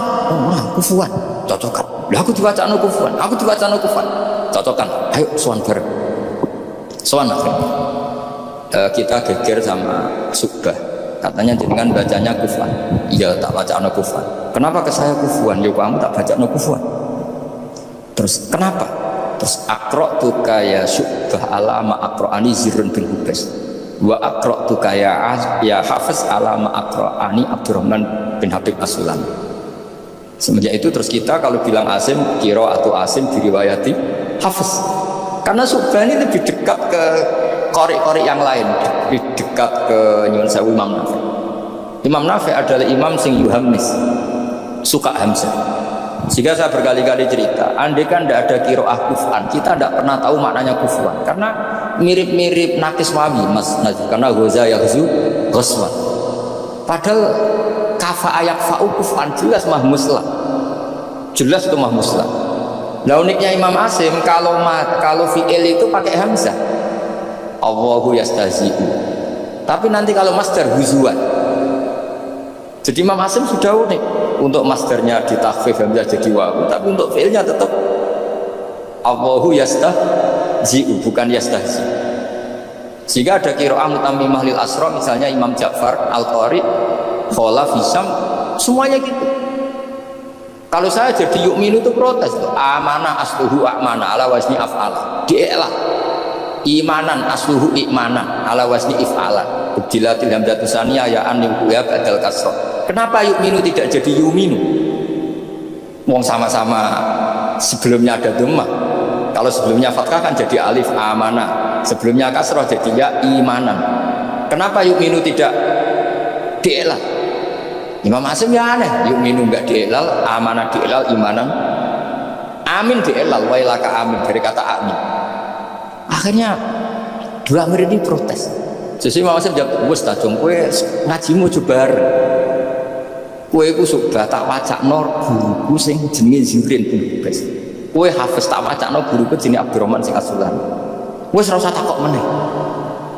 kufuwan cocokkan. Lah aku dibaca kufuwan, aku dibaca kufuwan cocokkan. Ayo sowan bareng. Sowan kita geger sama Syu'bah, katanya dengan bacanya kufuwan. Iya tak baca kufuwan. Kenapa ke saya kufuwan? Ya kamu tak baca kufuwan. Terus kenapa? Terus akra'tu kaya Syu'bah alama akra'ani Zirrun bin Hubes wa akra'tu kaya ya Hafiz alama akra'ani Abdurrahman bin Habib As-Sulami. Semenjak itu terus kita kalau bilang Asim kiro atau Asim diriwayati Hafiz, karena Syu'bah ini lebih dekat ke korek-korek yang lain, lebih dekat ke Nyuwun Sewu Imam Nafi. Imam Nafi adalah imam sing yuhamnis, suka hamzah. Sehingga saya berkali-kali cerita, andai kan tidak ada kiroah kufan, kita tidak pernah tahu maknanya kufuan, karena mirip-mirip nakis wawi mas Najib, karena goza yahzu ghoswan. Padahal kafa ayak fa'u kufan jelas mahmuslah, jelas itu mahmuslah. Nah uniknya Imam Asim kalau fi'il itu pakai hamzah, Allahu yastazi'u, tapi nanti kalau masdar huzuan. Jadi Imam Asim sudah unik, untuk masdarnya ditakhfif hamzah jadi wawu, tapi untuk fi'ilnya tetap Allahu yastazi'u bukan yastahzi. Sehingga ada qiraah mutammimah lil asra, misalnya Imam Ja'far Al-Qari, Khalaf, Hisam, semuanya gitu. Kalau saya jadi yu'minu itu protes, amana asluhu a'mana ala wazni af'ala, di'ela. Imanan asluhu i'manan ala wazni if'ala, ubdilatil hamzatu saniyah ya an ya badal kasrah. Kenapa yu'minu tidak jadi yu'minu? Wong sama-sama sebelumnya ada dhammah. Kalau sebelumnya fathah kan jadi alif amana, sebelumnya kasrah jadi ya imanan. Kenapa yu'minu tidak di'elal? Imam Asim ya aneh, yu'minu enggak di'elal, amanah di'elal, imanan amin di'elal, wailaka amin dari kata amin. Akhirnya dua murid ini protes. Jadi Imam Asim jawab, wes tak jong kowe ngajimu jebar, kowe ku Syu'bah tak wacakno guruku sing jenenge Zirrun bin Hubes, kowe Hafiz tak wacakno guruku jenenge Abdurrahman sing As-Sulami, wes ora usah takok meneh.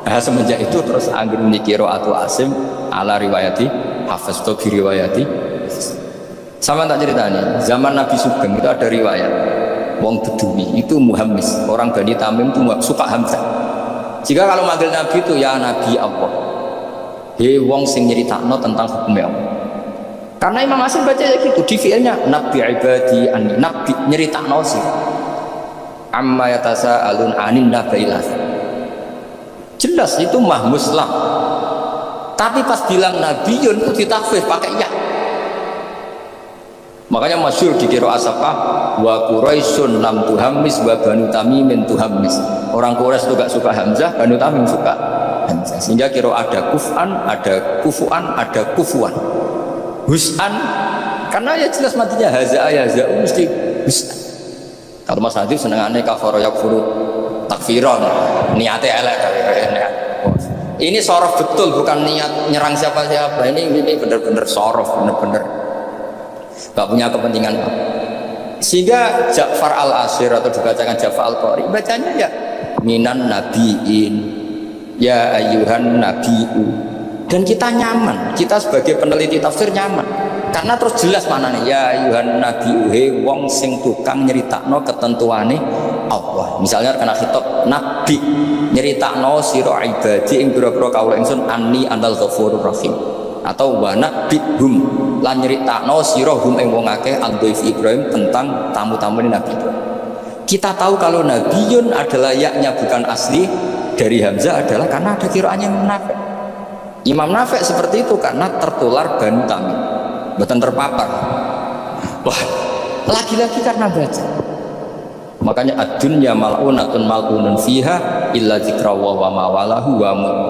Nah semenjak itu terus anggere nikiro atau Asim ala riwayati Hafiz atau riwayati. Sama tak ceritanya, zaman Nabi Sugeng itu ada riwayat wong Bedui itu muhammis, orang Bani Tamim itu suka hamzah. Jika kalau manggil Nabi itu ya Nabi Allah, he wong sing nyeritakno tentang hukumnya Allah. Karena Imam Asim baca gitu di fiilnya Nabi ibadi an Nabi nyeritakno sih amma yatasaalun anin nabailah, jelas itu mahmuslah. Tapi pas bilang nabiyun itu ditakfif pakai ya. Makanya masyhur di qiraah Safah wa Quraisyun lam tuhammis wa Banu Tamimin tuhammis. Orang Quraisy itu gak suka hamzah, Banu Tamim suka hamzah. Sehingga qiraah ada kufan, ada kufuan, ada kufuan. Hus'an karena ya jelas matinya haza ya mesti hus'an. Kalau Mas Hadi senengane kafara yakfuru takfiron, niate elek kali niat. Ini sorof betul, bukan niat nyerang siapa-siapa. Ini benar-benar sorof, benar-benar gak punya kepentingan. Sehingga Ja'far al-Ashir atau dibacakan Ja'far al-Qari bacanya ya minan nabiin ya ayyuhan nabiu. Dan kita nyaman, kita sebagai peneliti tafsir nyaman karena terus jelas manane ya ayyuhan nabiu, he wong sing tukang nyeritakno ketentuane Allah. Misalnya kena khitab nabi nyeritakno sira ibadi ing pira-pira kawula ingsun anni anal ghafurur rahim, atau wa nabihum lan nyeritakno sira hum ing wong akeh andhaif Ibrahim tentang tamu-tamune Nabi Ibrahim. Kita tahu kalau nabiyun adalah yaknya bukan asli dari hamzah adalah karena ada qiraahnya Imam Nafi'. Imam Nafi' seperti itu karena tertular Banu Tamim, bukan terpapar. Wah, lagi-lagi karena baca. Makanya ad-dunya mal'unatun mal'unun fiha illa dzikrawah wa mawalahu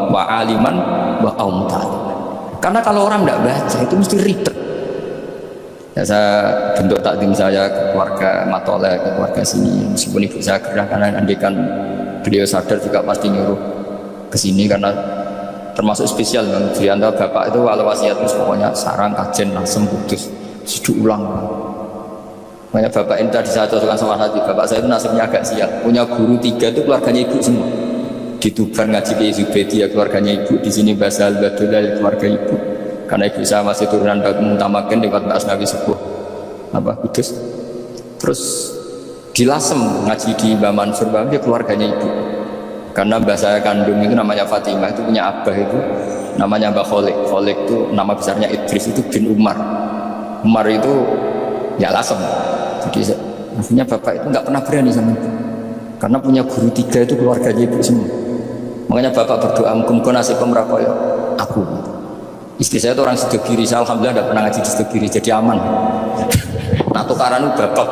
wa aliman wa aumtaliman. Karena kalau orang tidak baca itu mesti ribet. Ya, saya bentuk takdim saya ke keluarga Matoleh, ke keluarga sini. Meskipun ibu saya gerah karena andikan beliau sadar juga pasti nyuruh ke sini karena termasuk spesial kan. Di antara bapak itu kalau wasiat itu pokoknya sarang, kajen, lasem, kudus, ulang. Makanya bapak ini tadi saya cocokkan sama hati. Bapak saya itu nasibnya agak sial. Punya guru 3 itu keluarganya ibu semua. Di Tuban ngaji ke Zubedi ya keluarganya ibu. Di sini bahasa Al-Badullah keluarga ibu. Karena ibu saya masih turunan Mutamakin lewat Mbak Asnawi Sepuh Kudus. Terus di Lasem ngaji di Mbak Mansur dia keluarganya ibu. Karena mbak saya kandung itu namanya Fatimah, itu punya abah itu namanya Mbak Kholik. Kholik itu nama besarnya Idris, itu bin Umar. Umar itu ya Lasem. Jadi maksudnya bapak itu nggak pernah berani sama ibu. Karena punya guru 3 itu keluarganya ibu semua. Makanya bapak berdoa muga-muga nasib pemerakoyo aku. Istri saya itu orang Sidogiri, saya alhamdulillah tidak pernah ngaji di Sidogiri, jadi aman. Nah tukaran bapak.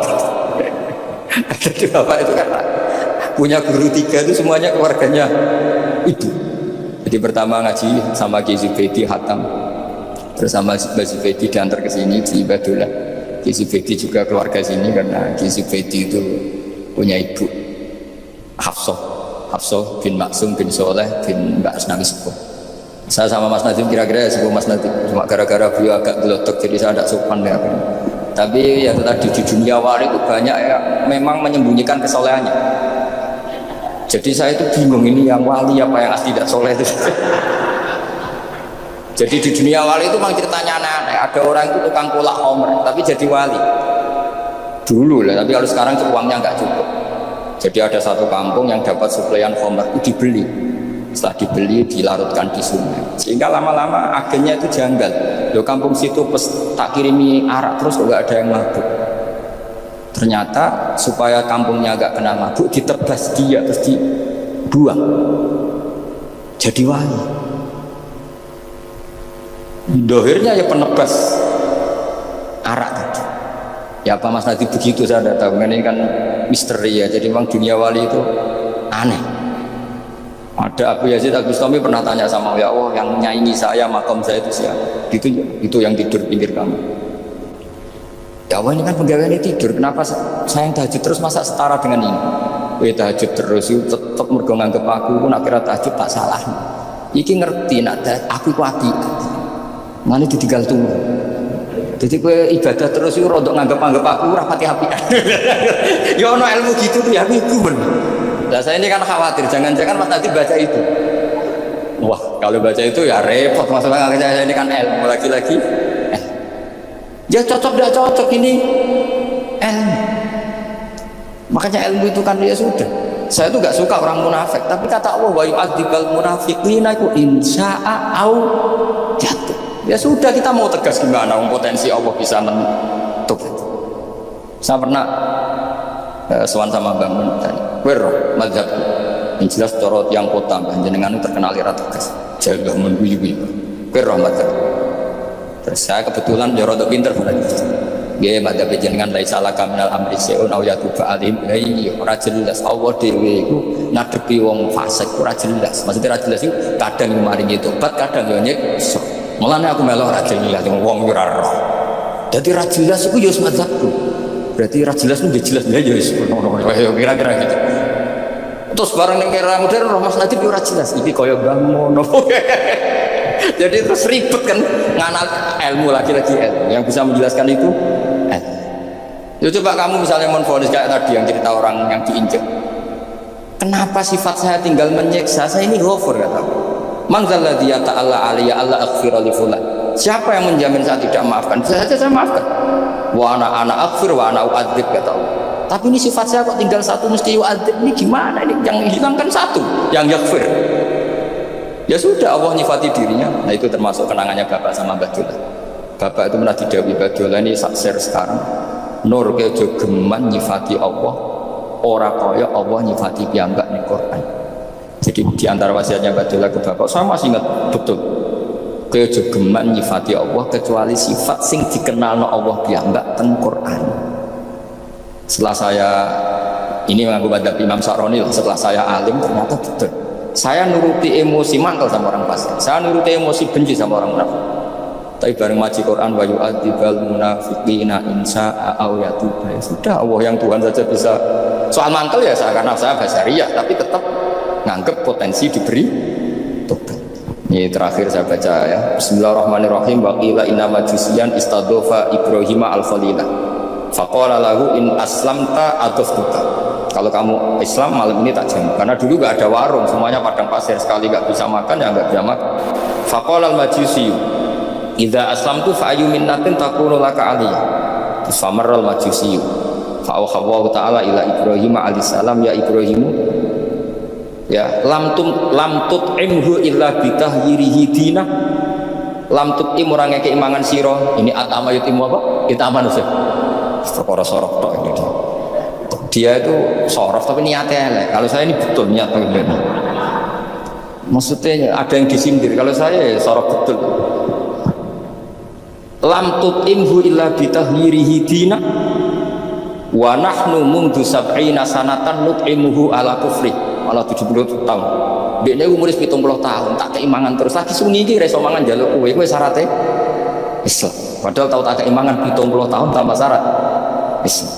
Jadi bapak itu karena punya guru 3 itu semuanya keluarganya ibu. Jadi pertama ngaji sama Kiai Zubedi Hatam, terus sama Mbak Zubedi diantar ke sini di Ibadullah. Kiai Zubedi juga keluarga sini karena Kiai Zubedi itu punya ibu Hafsah bin Maksum bin Soleh bin Mbak Asnawi Sepuh. Saya sama Mas Nadim kira-kira ya sepuh Mas Nadim, cuma gara-gara beliau agak gelotok jadi saya tidak sopan ya. Tapi ya tadi di dunia wali itu banyak ya memang menyembunyikan kesolehannya. Jadi saya itu bingung ini yang wali apa yang asli tidak soleh itu. Jadi di dunia wali itu memang ceritanya aneh-aneh. Ada orang itu tukang kolak homer tapi jadi wali dulu lah, tapi kalau sekarang uangnya nggak cukup. Jadi ada satu kampung yang dapat suplaian homer itu dibeli. Setelah dibeli dilarutkan di sungai sehingga lama-lama agennya itu janggal. Loh kampung situ tak kirimi arak terus kok nggak ada yang mabuk. Ternyata supaya kampungnya agak kena mabuk ditebas dia terus dibuang jadi wali. Dohirnya ya penebas arak tadi. Ya apa Mas Nadi begitu saya tidak tahu. Ini kan misteri ya. Jadi memang dunia wali itu aneh. Ada Abu Yazid Al-Bustami pernah tanya sama ya Allah yang nyanyi saya makom saya itu siapa? Itu yang tidur pinggir kamu. Ya Allah ini kan pegawai ini tidur, kenapa saya yang tahajud terus masa setara dengan ini? Tahajud terus itu tetap mergo nganggep aku pun akhirnya tahajud tak salah. Iki ngerti nak aku kuati. Mana ditinggal turu. Jadi gue ibadah terus itu rodok nganggep aku rapati api. Ya ono ilmu gitu tuh ya aku ben. Nah saya ini kan khawatir, jangan-jangan Mas Nadi baca itu. Wah kalau baca itu ya repot, masalah saya ini kan ilmu lagi-lagi. Ya cocok tidak cocok ini ilmu. Makanya ilmu itu kan ya sudah. Saya itu gak suka orang munafik, tapi kata Allah wa yu'adzibal munafiqina iku insya'a au jatuh. Ya sudah kita mau tegas gimana, potensi Allah bisa menutup. Saya pernah sowan sama Bang Mun tadi. Wero mazhab yang jelas torot yang kota panjenengan terkenal ira tegas. Jaga mun guyu-guyu. Wero mazhab. Terus saya kebetulan yo rada pinter berarti. Nggih mazhab panjenengan lai salah kaminal amri seun au yatuba alim. Iya ora jelas Allah dhewe iku ngadepi wong fasik ora jelas. Maksudnya ora jelas iku kadang maringi tobat, kadang yo nyiksa. Mulane aku melok ora jelas wong ora roh. Dadi ora jelas iku yo mazhabku. Berarti ra jelas nggih jelas ya wis kira-kira gitu. Terus bareng ning era modern Mas Nadi ora jelas iki kaya ngono. Jadi terus ribet kan nganal ilmu lagi-lagi ilmu yang bisa menjelaskan itu. Ya coba kamu misalnya menfonis kayak tadi yang cerita orang yang diinjek. Kenapa sifat saya tinggal menyiksa? Saya ini ghafur kata. Man zalladzi ta'ala alayya alla aghfira li fulan. Siapa yang menjamin saya tidak maafkan? Saya maafkan. Wa ana aghfir wa ana u'adzib kata Allah. Tapi ini sifat saya kok tinggal satu mesti u'adzib. Ini gimana ini? Yang hilang kan satu, yang yaghfir. Ya sudah Allah nyifati dirinya. Nah itu termasuk kenangannya Bapak sama Mbak Dola. Bapak itu pernah didhawuhi Mbak Dola ini saksir sekarang. Nur kejo geman nyifati Allah. Ora kaya Allah nyifati piyambak ning Quran. Jadi di antara wasiatnya Mbak Dola ke Bapak, saya masih ingat betul. Kaya jogeman nyifati Allah kecuali sifat sing dikenalno Allah piyambak teng Quran. Setelah saya ini mengaku madzhab Imam Sa'roni setelah saya alim ternyata betul. Saya nuruti emosi mangkel sama orang fasik, saya nuruti emosi benci sama orang munafik. Tapi bareng maji Quran wa yu'adzibal munafiqina insya'a aw yatuba. Ya sudah, Allah yang Tuhan saja bisa. Soal mangkel ya saya, karena saya basariyah, tapi tetap nganggep potensi diberi tobat. Ini terakhir saya baca ya. Bismillahirrahmanirrahim. Wa qila inna majusiyan istadofa Ibrahima al-Khalilah. Faqala lahu in aslamta adoftuka. Kalau kamu Islam malam ini tak jamu. Karena dulu gak ada warung, semuanya padang pasir, sekali gak bisa makan ya gak bisa makan. Faqala al-majusiyu idza aslamtu fa ayu minnatin takunu laka aliyah. Famarral majusiyu fa awhawa ta'ala ila Ibrahim alaihissalam ya Ibrahimu ya lam tut'imhu illa bitahyirihi dinah. Lam tut'im orang ngeke imangan sira. Ini atama yutimu apa? Kita aman sih. Perkara sorok tok ini. Dia itu sorok tapi niatnya elek. Kalau saya ini betul niat begini. Maksudnya ada yang disindir. Kalau saya ya sorok betul. Lam tut'imhu illa bitahyirihi dinah. Wa nahnu mundu sab'ina sanatan nut'imuhu ala kufri. Malah 70 tahun. Dekne umur 70 tahun tak keimangan terus lagi sungi iki iso mangan njaluk kowe syaratnya Islam. Padahal tahu tak keimangan 70 tahun tanpa syarat Islam.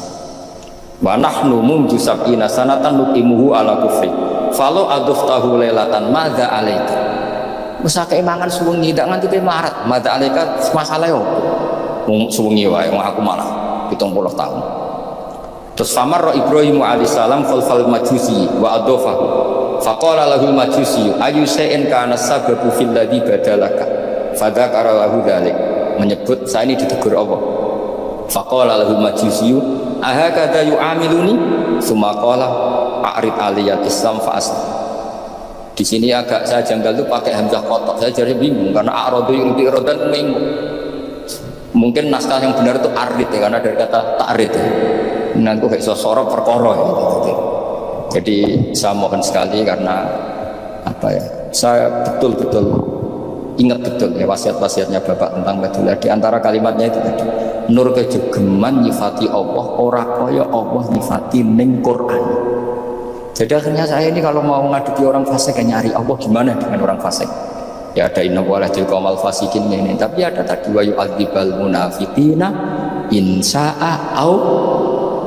Wa nahnu mundu sab'ina sanatan nut'imuhu ala kufri. Falo aduftahu lailatan madza alaika. Wis keimangan sungi ndak nganti pe marat. Madza alaika masalah yo. Wong sungi wae wong aku malah 70 tahun. Terus famarra Ibrahim alaihissalam khalfal majusi wa adofahu faqala lahul majusi ayu shay'in kana sababu fil ladzi badalaka fadzakara lahu dzalik. Menyebut saya ini ditegur Allah. Faqala lahul majusi ahakadha yu'amiluni summa qala a'rid aliyal islam fa aslam. Di sini agak saya janggal tuh pakai hamzah kotok. Saya jadi bingung karena a'radu yuridu iradan bingung. Mungkin naskah yang benar itu arid ya, karena dari kata ta'rid ya. Nanti kayak sorok perkara ya, gitu. Jadi saya mohon sekali karena apa ya, saya betul-betul ingat betul ya wasiat-wasiatnya Bapak tentang Badullah. Di antara kalimatnya itu tadi, nur kejogeman nyifati Allah ora kaya Allah nyifati ning Quran. Jadi akhirnya saya ini kalau mau ngadepi orang fasik nyari Allah gimana dengan orang fasik. Ya ada inna walatil qaumal fasikin ini, tapi ada tadi wa yu'adzibal munafiqina insya'a au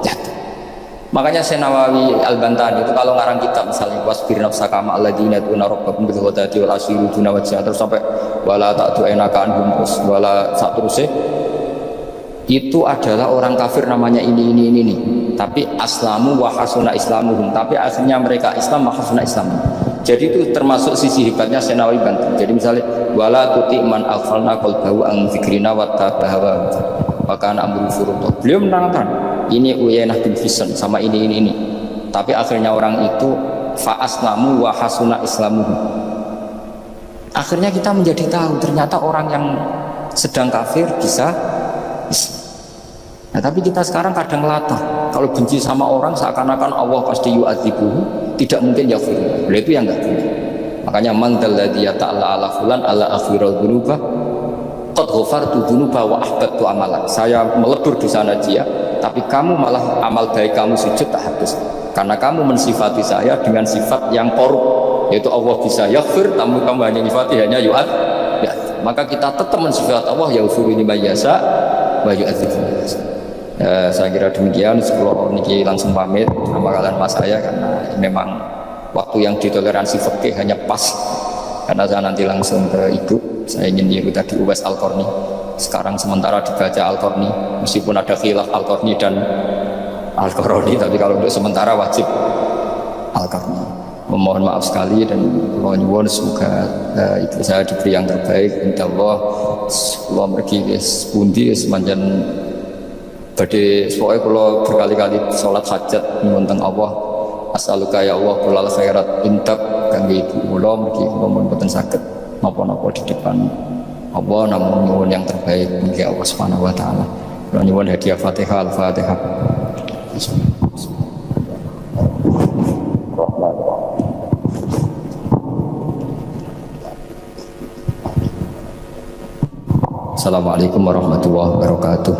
jatuh. Makanya Nawawi Al-Bantani itu kalau ngarang kitab misalnya wasbir nafsaka ma alladziina yad'una rabbahum bil ghadati wal ashiru duna wajha terus sampai wala ta'tu enaka anhum wala satruse, itu adalah orang kafir namanya ini tapi aslamu wa hasuna islamuhum, tapi akhirnya mereka Islam wa hasuna islamuhum. Jadi itu termasuk sisi hebatnya Nawawi Banten. Jadi misalnya wala tuti man aghfalna qalbahu an dzikrina wa tabawa wa kana amru furudha. Beliau menerangkan ini Uyainah bin Hisn sama ini. Tapi akhirnya orang itu fa aslamu wa hasuna islamuhum. Akhirnya kita menjadi tahu ternyata orang yang sedang kafir bisa Islam. Nah, tapi kita sekarang kadang latah kalau benci sama orang seakan-akan Allah pasti yu'adzibuhu, tidak mungkin yaghfir. Beliau itu yang enggak boleh. Makanya man dalladzi yata'alla ala fulan ala akhirul dzunuba qad ghafartu dzunuba wa ahbattu amalan. Saya melebur di sana dia, tapi kamu malah amal baik kamu sujud tak habis. Karena kamu mensifati saya dengan sifat yang korup, yaitu Allah bisa yaghfir, kamu hanya nyifati hanya yu'ad. Ya, maka kita tetap mensifat Allah yaghfiru liman yasha wa yu'adzibu liman yasha. Saya kira demikian. Sebelum niki langsung pamit sama kalian mas saya karena memang waktu yang ditoleransi fikih hanya pas karena saya nanti langsung ke ibu. Saya ingin niru tadi Uwais Al-Qarni, sekarang sementara dibaca Al-Qarni meskipun ada khilaf Al-Qarni dan Al-Qarni, tapi kalau untuk sementara wajib Al-Qarni. Memohon maaf sekali dan mohon semoga ibu saya diberi yang terbaik insyaallah. Allah mergi pundi semanjan badhe pokoke kula berkali-kali salat hajat nyuwun teng Allah. As'aluka ya Allah kullal khairat intab kangge ibu kula mriki kula mun boten saged napa-napa di depan Allah, namun nyuwun yang terbaik bagi Allah Subhanahu wa taala. Kula nyuwun hadiah Fatihah Al-Fatihah. Assalamualaikum warahmatullahi wabarakatuh.